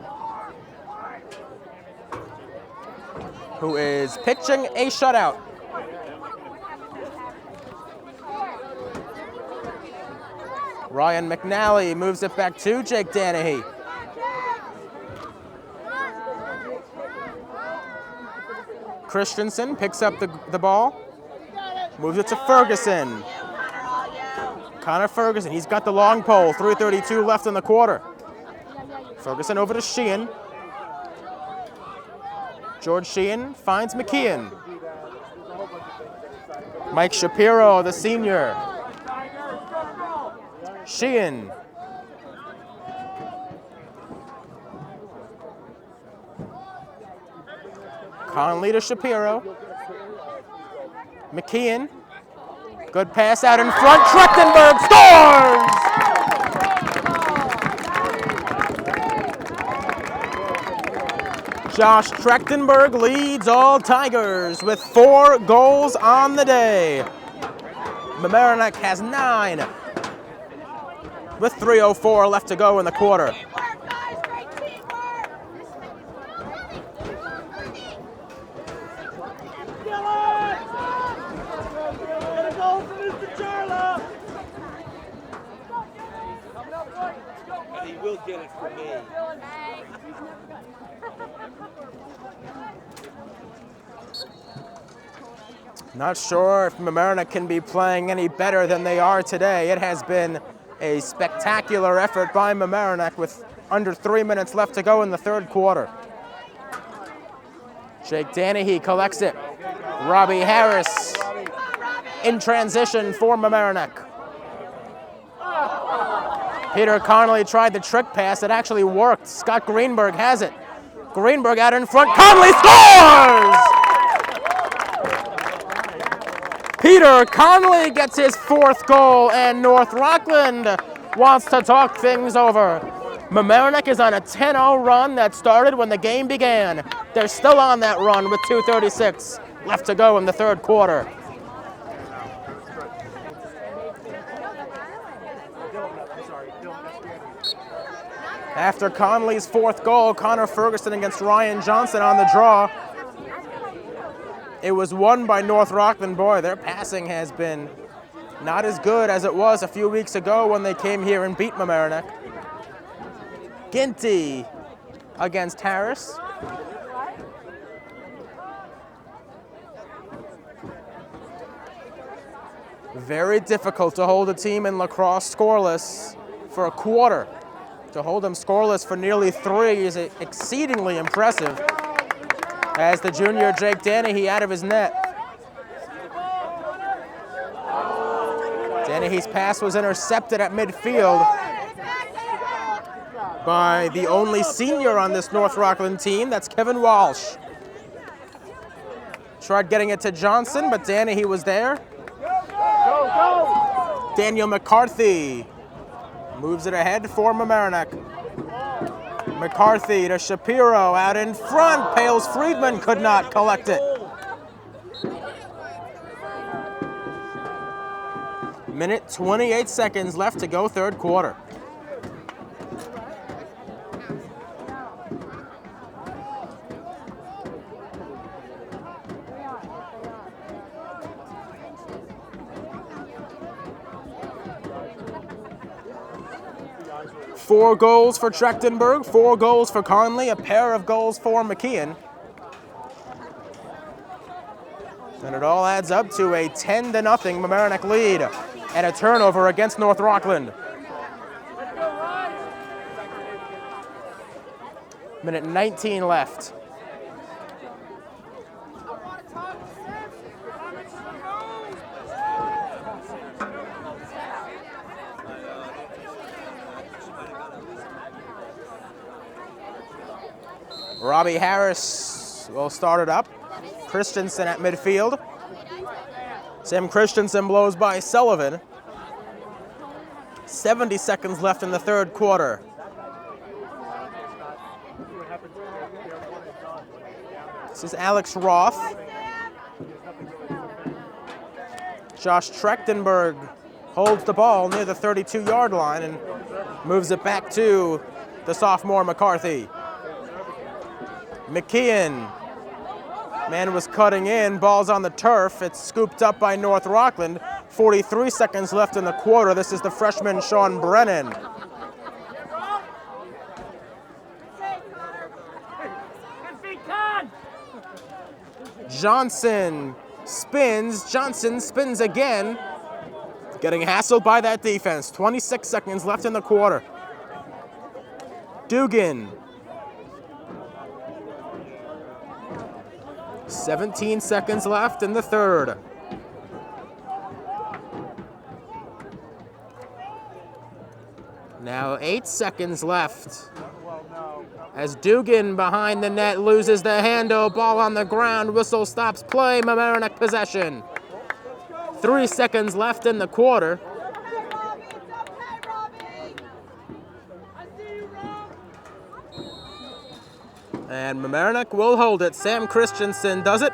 who is pitching a shutout. Ryan McNally moves it back to Jake Danehy. Christiansen picks up the ball, moves it to Ferguson. Connor Ferguson, he's got the long pole, 3:32 left in the quarter. Ferguson over to Sheehan. George Sheehan finds McKeon. Mike Shapiro, the senior. Sheehan. Conley to Shapiro. McKeon. Good pass out in front. Trachtenberg scores! Josh Trachtenberg leads all Tigers with 4 goals on the day. Mamaroneck has 9 with 3:04 left to go in the quarter. He will get it from me. Not sure if Mamaroneck can be playing any better than they are today. It has been a spectacular effort by Mamaroneck with under 3 minutes left to go in the third quarter. Jake Danehy collects it. Robbie Harris in transition for Mamaroneck. Peter Conley tried the trick pass. It actually worked. Scott Greenberg has it. Greenberg out in front. Conley scores! Peter Conley gets his 4th goal, and North Rockland wants to talk things over. Mamaroneck is on a 10-0 run that started when the game began. They're still on that run with 2:36 left to go in the third quarter. After Conley's 4th goal, Connor Ferguson against Ryan Johnson on the draw. It was won by North Rockland. Boy, their passing has been not as good as it was a few weeks ago when they came here and beat Mamaroneck. Ginty against Harris. Very difficult to hold a team in lacrosse scoreless for a quarter. To hold them scoreless for nearly 3 is exceedingly impressive. As the junior Jake Danehy out of his net. Danehy's pass was intercepted at midfield by the only senior on this North Rockland team. That's Kevin Walsh. Tried getting it to Johnson, but Danehy was there. Daniel McCarthy moves it ahead for Mamaroneck. McCarthy to Shapiro out in front. Pales Friedman could not collect it. Minute 28 seconds left to go third quarter. Four goals for Trachtenberg, 4 goals for Conley, a pair of goals for McKeon. And it all adds up to a 10-0 Mamaroneck lead and a turnover against North Rockland. Minute 19 left. Robbie Harris will start it up. Christiansen at midfield. Sam Christiansen blows by Sullivan. 70 seconds left in the third quarter. This is Alex Roth. Josh Trachtenberg holds the ball near the 32-yard line and moves it back to the sophomore McCarthy. McKeon, man was cutting in, ball's on the turf. It's scooped up by North Rockland. 43 seconds left in the quarter. This is the freshman Sean Brennan. Johnson spins again. Getting hassled by that defense. 26 seconds left in the quarter. Dugan. 17 seconds left in the third. Now 8 seconds left. As Dugan behind the net loses the handle, ball on the ground, whistle stops play, Mamaroneck possession. 3 seconds left in the quarter. And Mamaroneck will hold it. Sam Christiansen does it.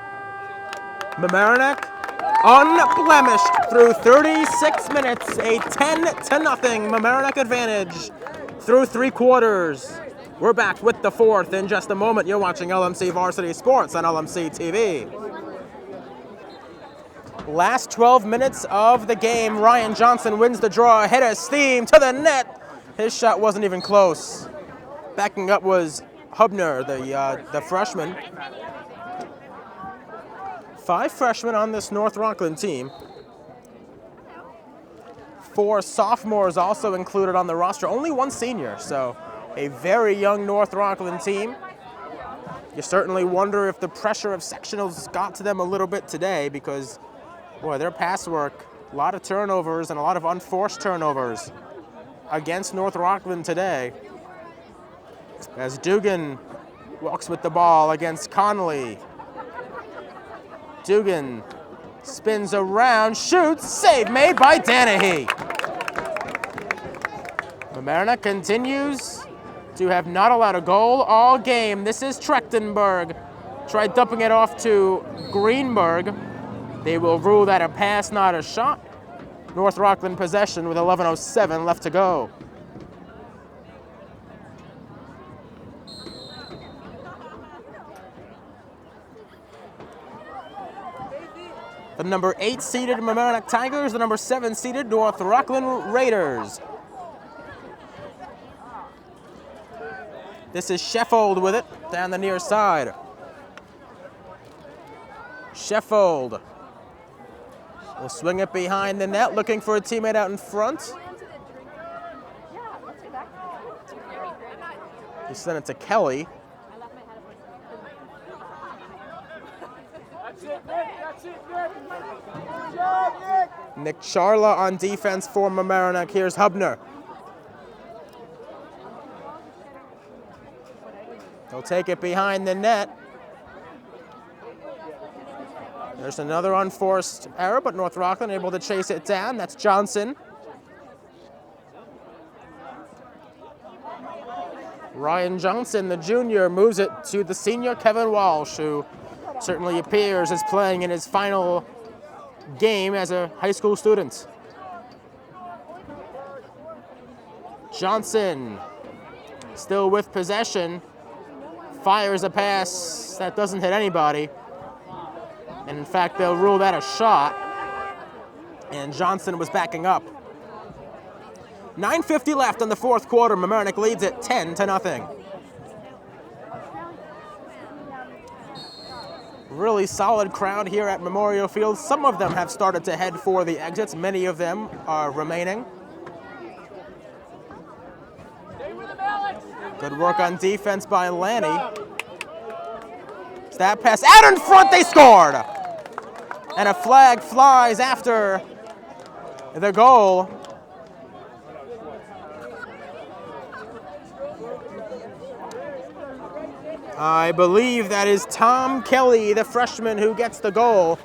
Mamaroneck unblemished through 36 minutes. A 10-0 Mamaroneck advantage through 3 quarters. We're back with the fourth in just a moment. You're watching LMC Varsity Sports on LMC-TV. Last 12 minutes of the game. Ryan Johnson wins the draw ahead of steam to the net. His shot wasn't even close. Backing up was Hubner, the freshman. 5 freshmen on this North Rockland team. 4 sophomores also included on the roster. Only 1 senior, so a very young North Rockland team. You certainly wonder if the pressure of sectionals got to them a little bit today because, boy, their pass work, a lot of turnovers and a lot of unforced turnovers against North Rockland today. As Dugan walks with the ball against Conley. Dugan spins around, shoots, save made by Danehy. Mamaroneck continues to have not allowed a goal all game. This is Trachtenberg. Tried dumping it off to Greenberg. They will rule that a pass, not a shot. North Rockland possession with 11:07 left to go. The number 8 seeded Mamaroneck Tigers, the number 7 seeded North Rockland Raiders. This is Sheffield with it down the near side. Sheffield will swing it behind the net, looking for a teammate out in front. He sent it to Kelly. Nick Charla on defense for Mamaroneck. Here's Hubner. He'll take it behind the net. There's another unforced error, but North Rockland able to chase it down. That's Johnson. Ryan Johnson, the junior, moves it to the senior Kevin Walsh, who certainly appears as playing in his final game as a high school student. Johnson, still with possession, fires a pass that doesn't hit anybody. And in fact, they'll rule that a shot. And Johnson was backing up. 9:50 left in the fourth quarter. Mamaroneck leads it 10-0. Really solid crowd here at Memorial Field. Some of them have started to head for the exits. Many of them are remaining. Good work on defense by Lanny. That pass out in front, they scored! And a flag flies after the goal. I believe that is Tom Kelly, the freshman, who gets the goal.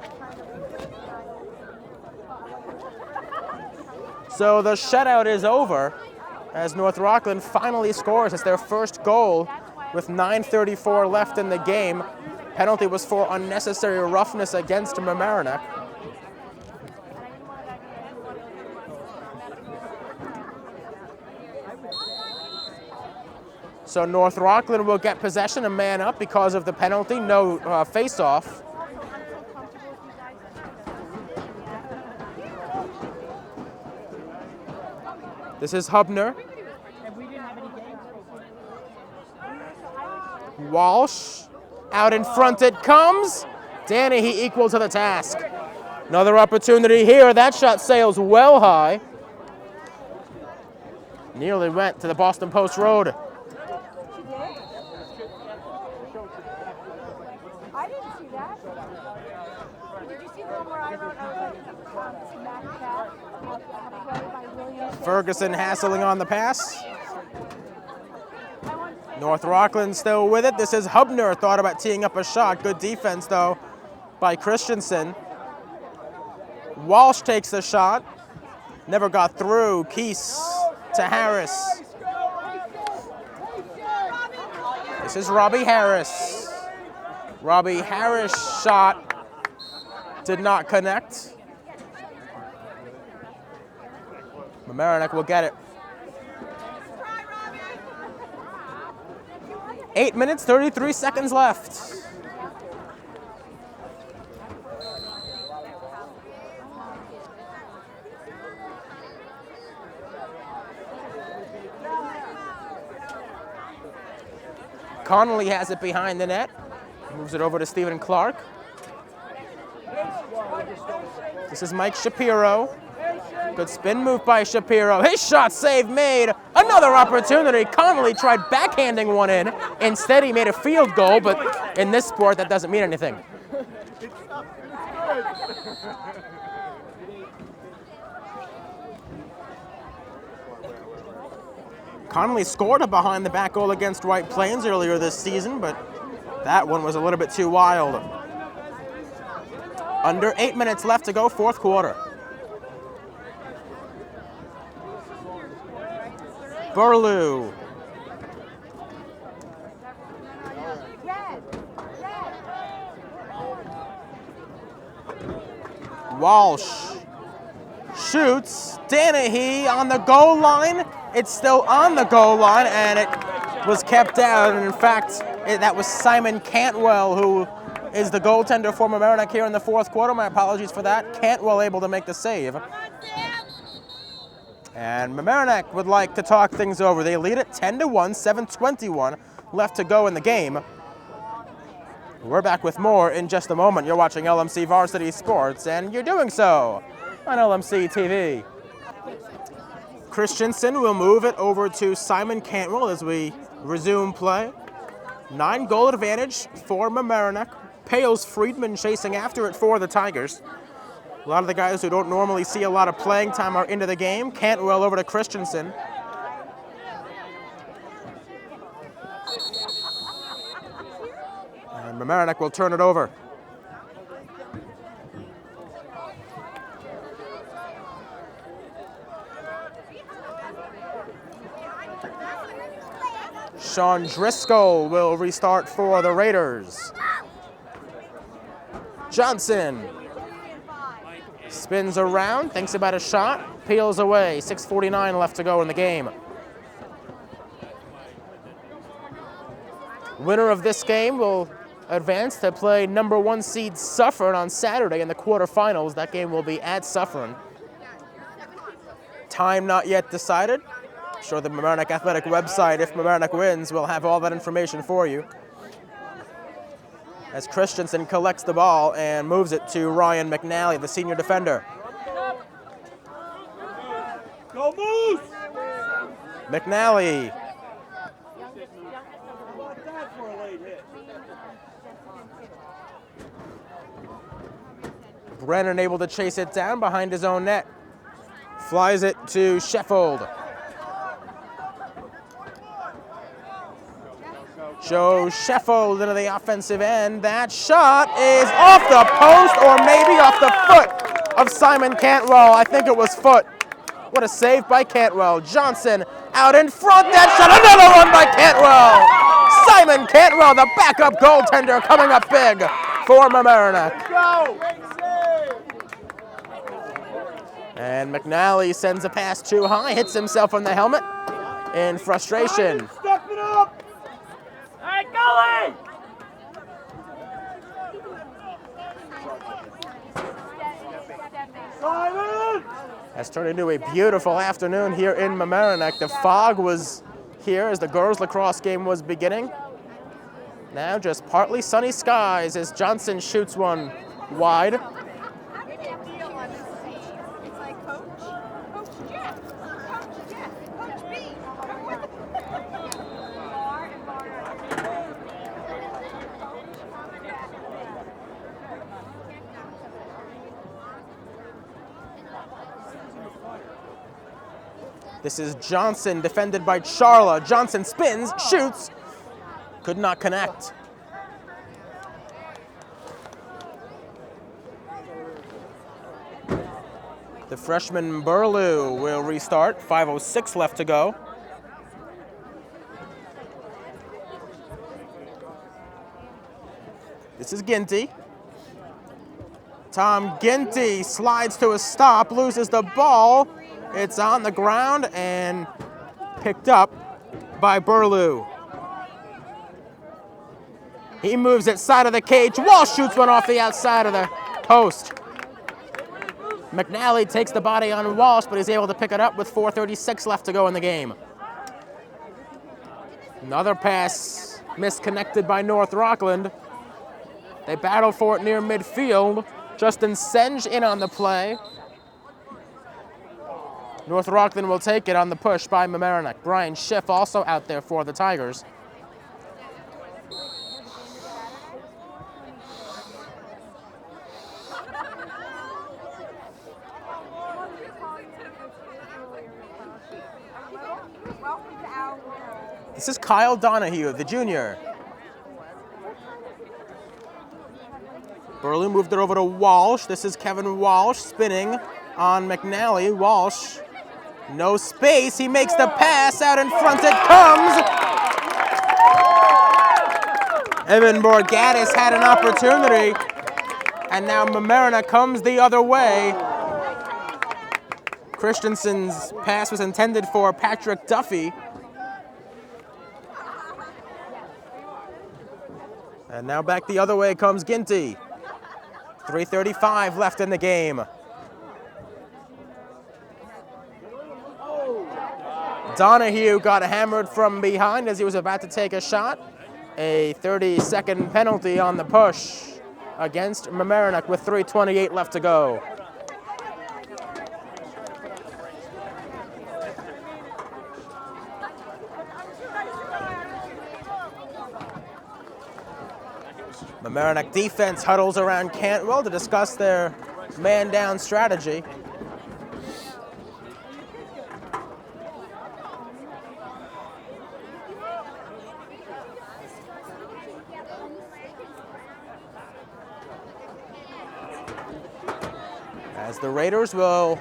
So the shutout is over as North Rockland finally scores. It's their first goal with 9:34 left in the game. Penalty was for unnecessary roughness against Mamaroneck. So North Rockland will get possession, a man up because of the penalty, no face-off. This is Hubner. Walsh, out in front it comes. Danehy equal to the task. Another opportunity here. That shot sails well high. Nearly went to the Boston Post Road. I didn't see that. Did you see the one where I wrote Ferguson hassling on the pass. North Rockland still with it. This is Hubner, thought about teeing up a shot. Good defense, though, by Christiansen. Walsh takes the shot. Never got through. Keese to Harris. This is Robbie Harris. Robbie Harris' shot did not connect. Mamaroneck will get it. 8 minutes, 33 seconds left. Conley has it behind the net. Moves it over to Stephen Clark. This is Mike Shapiro. Good spin move by Shapiro. His shot save made. Another opportunity. Conley tried backhanding one in. Instead, he made a field goal, but in this sport, that doesn't mean anything. Conley scored a behind-the-back goal against White Plains earlier this season, but that one was a little bit too wild. Under 8 minutes left to go, fourth quarter. Burlew. Walsh shoots. Danehy on the goal line. It's still on the goal line, and it was kept out. And in fact, that was Simon Cantwell, who is the goaltender for Mamaroneck here in the fourth quarter. My apologies for that. Cantwell able to make the save. And Mamaroneck would like to talk things over. They lead it 10-1, 7:21 left to go in the game. We're back with more in just a moment. You're watching LMC Varsity Sports, and you're doing so on LMC-TV. Christiansen will move it over to Simon Cantwell as we resume play. 9-goal advantage for Mamaroneck. Pales Friedman chasing after it for the Tigers. A lot of the guys who don't normally see a lot of playing time are into the game. Cantwell over to Christiansen. And Mamaroneck will turn it over. Sean Driscoll will restart for the Raiders. Johnson spins around, thinks about a shot, peels away. 6:49 left to go in the game. Winner of this game will advance to play number 1 seed Suffern on Saturday in the quarterfinals. That game will be at Suffern. Time not yet decided. I'm sure the Mamaroneck Athletic website, if Mamaroneck wins, will have all that information for you. As Christiansen collects the ball and moves it to Ryan McNally, the senior defender. Go Moose! McNally. How about that for a late hit? Brennan able to chase it down behind his own net. Flies it to Sheffield. Joe Sheffield into the offensive end. That shot is off the post or maybe off the foot of Simon Cantwell. I think it was foot. What a save by Cantwell. Johnson out in front. That shot, another one by Cantwell. Simon Cantwell, the backup goaltender, coming up big for Mamaroneck. And McNally sends a pass too high, hits himself on the helmet in frustration. Step it up! Hey, Conley! Simon! Has turned into a beautiful afternoon here in Mamaroneck. The fog was here as the girls' lacrosse game was beginning. Now just partly sunny skies as Johnson shoots one wide. This is Johnson, defended by Charla. Johnson spins, shoots, could not connect. The freshman Burlew will restart. 5:06 left to go. This is Ginty. Tom Ginty slides to a stop, loses the ball. It's on the ground and picked up by Burlew. He moves it side of the cage. Walsh shoots one off the outside of the post. McNally takes the body on Walsh, but he's able to pick it up with 4:36 left to go in the game. Another pass misconnected by North Rockland. They battle for it near midfield. Justin Senge in on the play. North Rockland will take it on the push by Mamaroneck. Brian Schiff also out there for the Tigers. This is Kyle Danehy, the junior. Burlew moved it over to Walsh. This is Kevin Walsh spinning on McNally. Walsh, no space. He makes the pass. Out in front it comes. Evan Borgatis had an opportunity, and now Mamaroneck comes the other way. Christiansen's pass was intended for Patrick Duffy. And now back the other way comes Ginty. 3:35 left in the game. Danehy got hammered from behind as he was about to take a shot. A 30-second penalty on the push against Mamaroneck with 3:28 left to go. Mamaroneck defense huddles around Cantwell to discuss their man-down strategy. As the Raiders will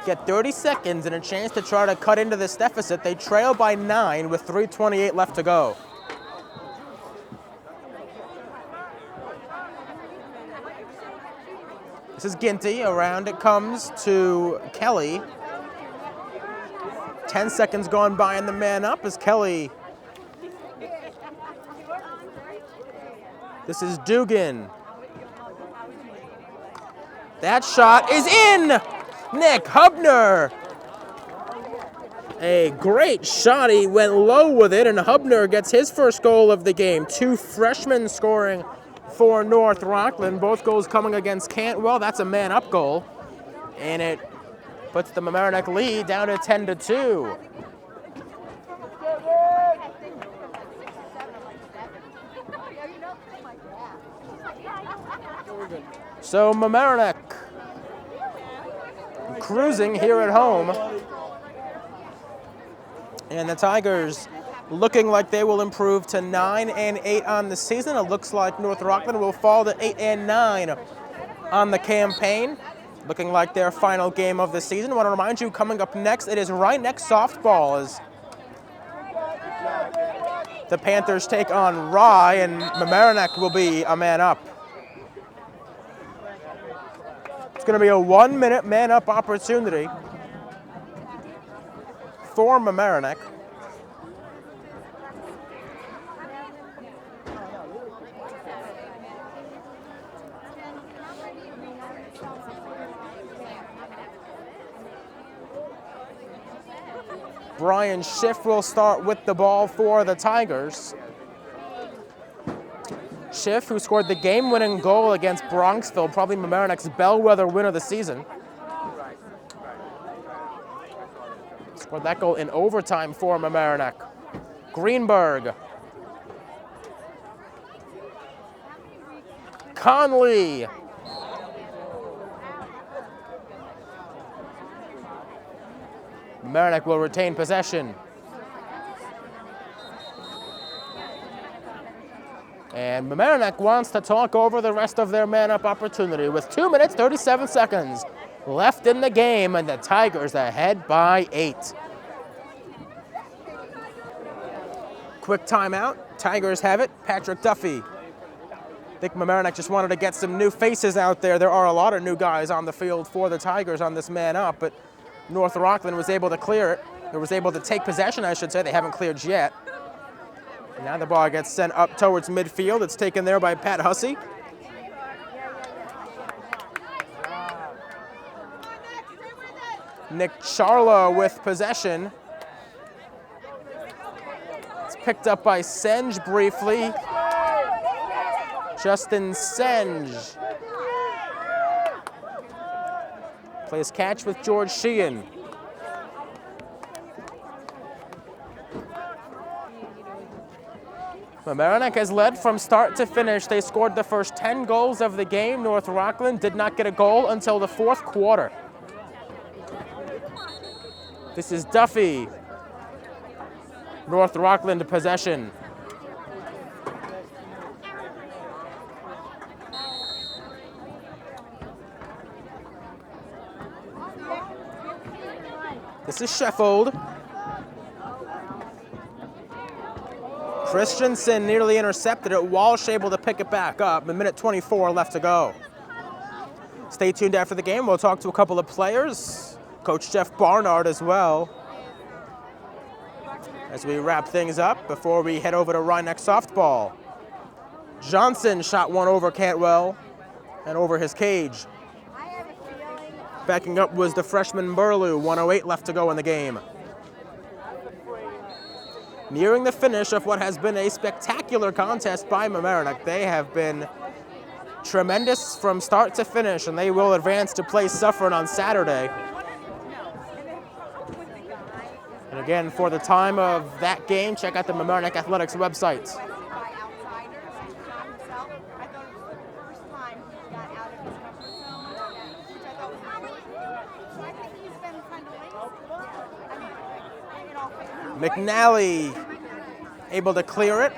get 30 seconds and a chance to try to cut into this deficit. They trail by 9 with 3:28 left to go. This is Ginty. Around it comes to Kelly. 10 seconds gone by and the man up as Kelly. This is Dugan. That shot is in! Nick Hubner. A great shot. He went low with it, and Hubner gets his first goal of the game. 2 freshmen scoring for North Rockland. Both goals coming against Cantwell. That's a man-up goal. And it puts the Mamaroneck lead down to 10-2. So Mamaroneck cruising here at home. And the Tigers looking like they will improve to 9-8 on the season. It looks like North Rockland will fall to 8-9 on the campaign. Looking like their final game of the season. I want to remind you, coming up next, it is right next softball as the Panthers take on Rye, and Mamaroneck will be a man up. It's going to be a 1-minute man-up opportunity for Mamaroneck. Brian Schiff will start with the ball for the Tigers. Schiff, who scored the game-winning goal against Bronxville, probably Mamaroneck's bellwether win of the season. Scored that goal in overtime for Mamaroneck. Greenberg. Conley. Mamaroneck will retain possession. And Mamaroneck wants to talk over the rest of their man-up opportunity with 2 minutes, 37 seconds left in the game, and the Tigers ahead by 8. Quick timeout. Tigers have it. Patrick Duffy. I think Mamaroneck just wanted to get some new faces out there. There are a lot of new guys on the field for the Tigers on this man-up, but North Rockland was able to clear it, or was able to take possession, I should say. They haven't cleared yet. And now the ball gets sent up towards midfield. It's taken there by Pat Hussey. Nick Charla with possession. It's picked up by Senge briefly. Justin Senge. Plays catch with George Sheehan. Mamaroneck has led from start to finish. They scored the first 10 goals of the game. North Rockland did not get a goal until the 4th quarter. This is Duffy. North Rockland possession. This is Sheffield. Christiansen nearly intercepted it. Walsh able to pick it back up. A minute 24 left to go. Stay tuned after the game. We'll talk to a couple of players. Coach Jeff Barnard as well. As we wrap things up before we head over to Rothman softball. Johnson shot one over Cantwell and over his cage. Backing up was the freshman Burlew. 1:08 left to go in the game. Nearing the finish of what has been a spectacular contest by Mamaroneck. They have been tremendous from start to finish, and they will advance to play Suffern on Saturday. And again, for the time of that game, check out the Mamaroneck Athletics website. McNally able to clear it.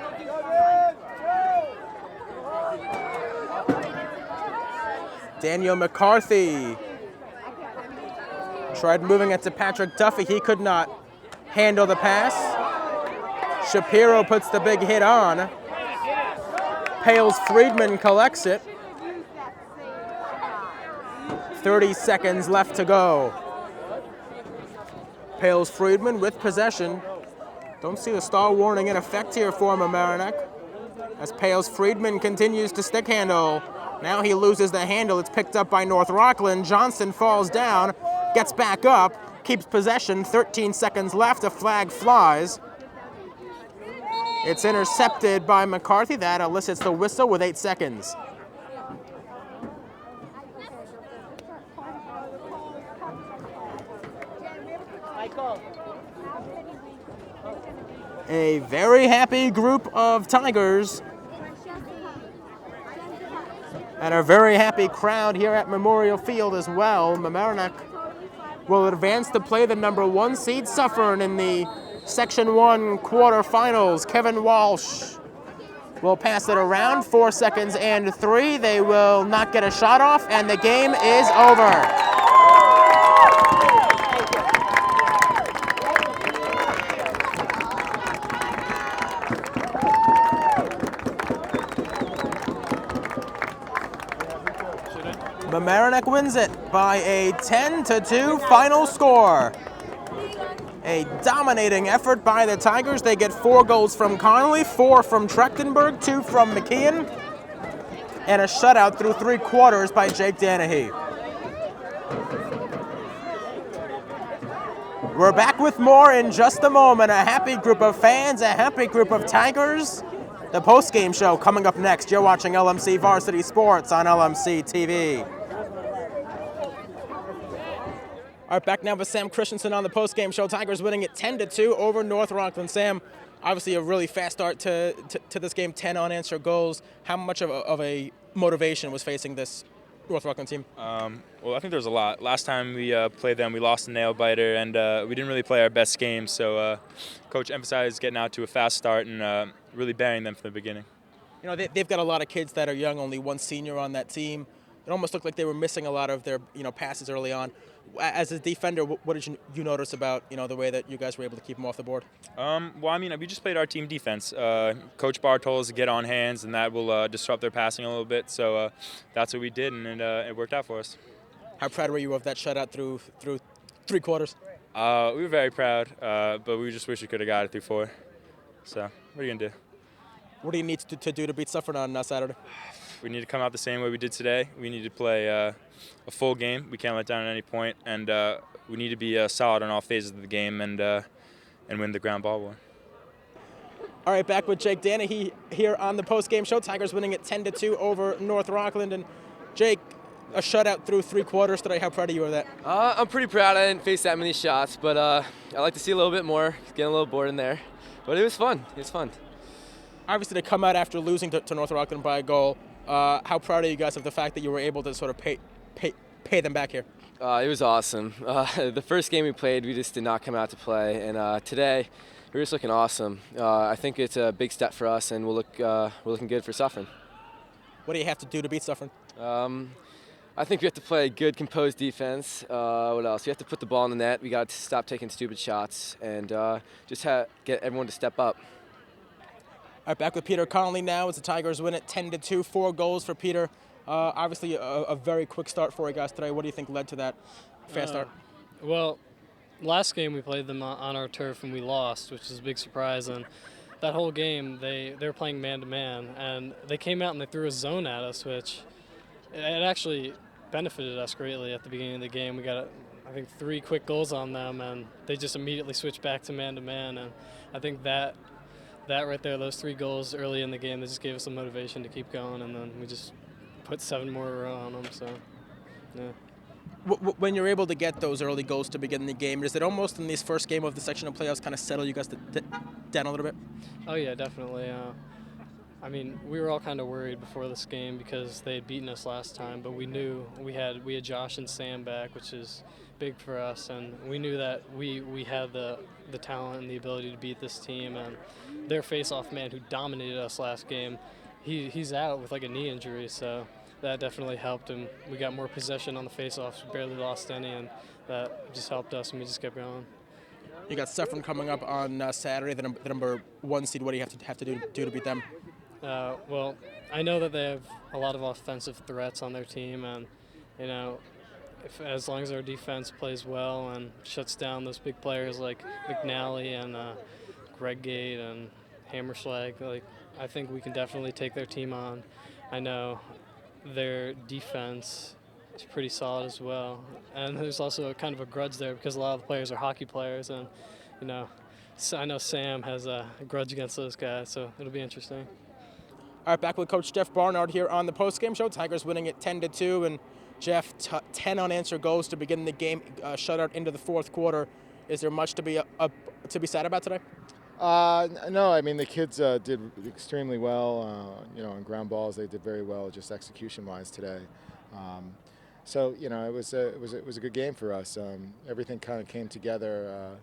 Daniel McCarthy Tried moving it to Patrick Duffy. He could not handle the pass. Shapiro puts the big hit on. Pales Friedman collects it. 30 seconds left to go. Pales Friedman with possession. Don't see the stall warning in effect here for Mamaroneck as Pales Friedman continues to stick handle. Now he loses the handle. It's picked up by North Rockland. Johnson falls down, gets back up, keeps possession. 13 seconds left. A flag flies. It's intercepted by McCarthy. That elicits the whistle with 8 seconds. A very happy group of Tigers and a very happy crowd here at Memorial Field as well. Mamaroneck will advance to play the number 1 seed Suffern in the Section 1 quarterfinals. Kevin Walsh will pass it around. 4 seconds and 3. They will not get a shot off, and the game is over. Mamaroneck wins it by a 10-2 final score. A dominating effort by the Tigers. They get 4 goals from Conley, 4 from Trechtenberg, 2 from McKeon, and a shutout through 3 quarters by Jake Danehy. We're back with more in just a moment. A happy group of fans, a happy group of Tigers. The post-game show coming up next. You're watching LMC Varsity Sports on LMC-TV. All right, back now with Sam Christiansen on the post-game show. Tigers winning it 10-2 over North Rockland. Sam, obviously a really fast start to this game, 10 unanswered goals. How much of a motivation was facing this North Rockland team? Well, I think there was a lot. Last time we played them, we lost a nail-biter, and we didn't really play our best game. So Coach emphasized getting out to a fast start and really burying them from the beginning. You know, they've got a lot of kids that are young, only 1 senior on that team. It almost looked like they were missing a lot of their passes early on. As a defender, what did you notice about the way that you guys were able to keep them off the board? Well, I mean, we just played our team defense. Coach Barr told us to get on hands, and that will disrupt their passing a little bit. So that's what we did, and it worked out for us. How proud were you of that shutout through 3 quarters? We were very proud, but we just wish we could have got it through 4. So what are you gonna do? What do you need to do to beat Suffern on Saturday? We need to come out the same way we did today. We need to play a full game. We can't let down at any point, and we need to be solid on all phases of the game and win the ground ball war. All right, back with Jake Danehy here on the post-game show. Tigers winning it 10-2 over North Rockland. And Jake, a shutout through 3 quarters today. How proud are you of that? I'm pretty proud. I didn't face that many shots, but I like to see a little bit more. Getting a little bored in there, but it was fun. It was fun. Obviously, to come out after losing to North Rockland by a goal, how proud are you guys of the fact that you were able to sort of pay them back here? It was awesome. The first game we played, we just did not come out to play, and today we're just looking awesome. I think it's a big step for us, and we're looking good for Suffern. What do you have to do to beat Suffern? I think we have to play good, composed defense. What else? We have to put the ball in the net. We got to stop taking stupid shots, and just get everyone to step up. All right, back with Peter Conley now as the Tigers win it 10-2, 4 goals for Peter. Obviously, a very quick start for you guys today. What do you think led to that fast start? Well, last game we played them on our turf and we lost, which is a big surprise. And that whole game, they were playing man-to-man, and they came out and they threw a zone at us, which it actually benefited us greatly at the beginning of the game. We got, I think, 3 quick goals on them, and they just immediately switched back to man-to-man. And I think that right there, those 3 goals early in the game, they just gave us some motivation to keep going, and then we just put 7 more on them. So, yeah. When you're able to get those early goals to begin the game, is it almost in this first game of the sectional playoffs kind of settle you guys down a little bit? Oh yeah, definitely. I mean, we were all kind of worried before this game because they had beaten us last time, but we knew we had Josh and Sam back, which is big for us, and we knew that we had the talent and the ability to beat this team. And their face-off man who dominated us last game, he's out with like a knee injury, so that definitely helped, and we got more possession on the face-offs. We barely lost any, and that just helped us, and we just kept going. You got Seth coming up on Saturday, the number 1 seed. What do you have to do to beat them? Well, I know that they have a lot of offensive threats on their team, and as long as our defense plays well and shuts down those big players like McNally and Greg Gate and Hammerschlag, I think we can definitely take their team on. I know their defense is pretty solid as well, and there's also kind of a grudge there because a lot of the players are hockey players, and I know Sam has a grudge against those guys, so it'll be interesting. All right, back with Coach Jeff Barnard here on the postgame show. Tigers winning it 10-2, and Jeff, 10 unanswered goals to begin the game, shutout into the fourth quarter. Is there much to be sad about today? No, I mean the kids did extremely well. On ground balls they did very well, just execution-wise today. So it was a good game for us. Everything kind of came together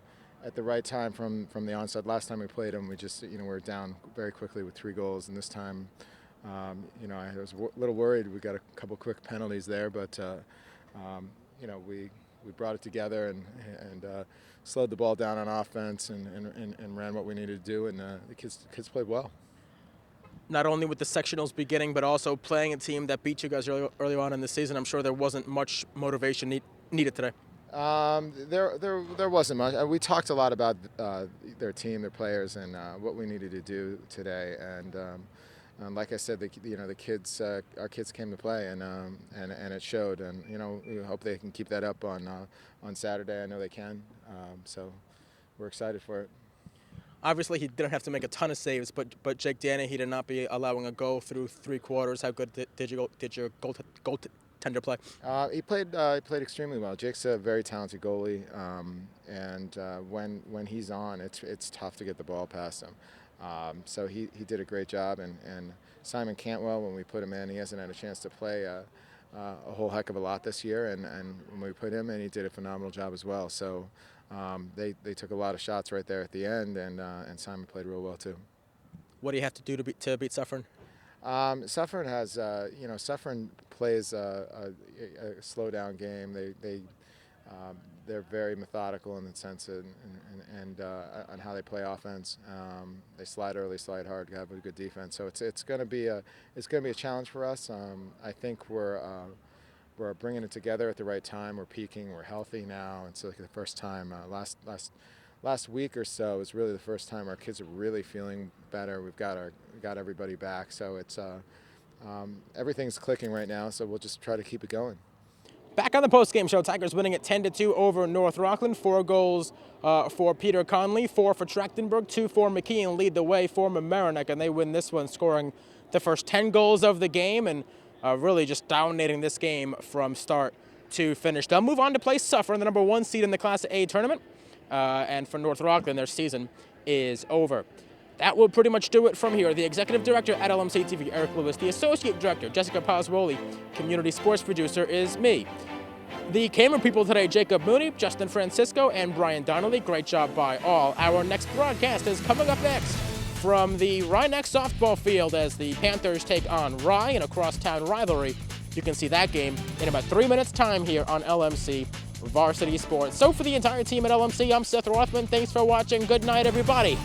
at the right time from the onset. Last time we played them, we just we were down very quickly with 3 goals, and this time, I was a little worried. We got a couple quick penalties there, but we brought it together and slowed the ball down on offense and ran what we needed to do, and the kids played well. Not only with the sectionals beginning, but also playing a team that beat you guys early on in the season. I'm sure there wasn't much motivation needed today. There wasn't much. We talked a lot about their team, their players, and what we needed to do today. And like I said, the kids, our kids came to play, and it showed. And we hope they can keep that up on Saturday. I know they can. So we're excited for it. Obviously, he didn't have to make a ton of saves, but Jake Danehy did not be allowing a goal through 3 quarters. How good did your goaltender play? He played extremely well. Jake's a very talented goalie, and when he's on, it's tough to get the ball past him. So he did a great job, and Simon Cantwell, when we put him in, he hasn't had a chance to play a whole heck of a lot this year, and when we put him in, he did a phenomenal job as well. So they took a lot of shots right there at the end, and Simon played real well too. What do you have to do to beat Suffern? Suffern has, Suffern plays a slow down game. They're very methodical in the sense and on how they play offense. They slide early, slide hard, have a good defense. So it's going to be a challenge for us. I think we're bringing it together at the right time. We're peaking. We're healthy now, and so the first time last week or so is really the first time our kids are really feeling better. We got everybody back. So it's everything's clicking right now. So we'll just try to keep it going. Back on the postgame show, Tigers winning at 10-2 over North Rockland. 4 goals for Peter Conley, 4 for Trachtenberg, 2 for McKeon lead the way for Mamaroneck, and they win this one, scoring the first 10 goals of the game and really just dominating this game from start to finish. They'll move on to play Suffern, the number 1 seed in the Class A tournament, and for North Rockland, their season is over. That will pretty much do it from here. The Executive Director at LMC-TV, Erik Lewis. The Associate Director, Jessica Pozzuoli. Community Sports Producer is me. The camera people today, Jacob Mooney, Justin Francisco, and Brian Donnelly. Great job by all. Our next broadcast is coming up next from the Rye-Neck softball field as the Panthers take on Rye in a crosstown rivalry. You can see that game in about 3 minutes' time here on LMC Varsity Sports. So for the entire team at LMC, I'm Seth Rothman. Thanks for watching. Good night, everybody.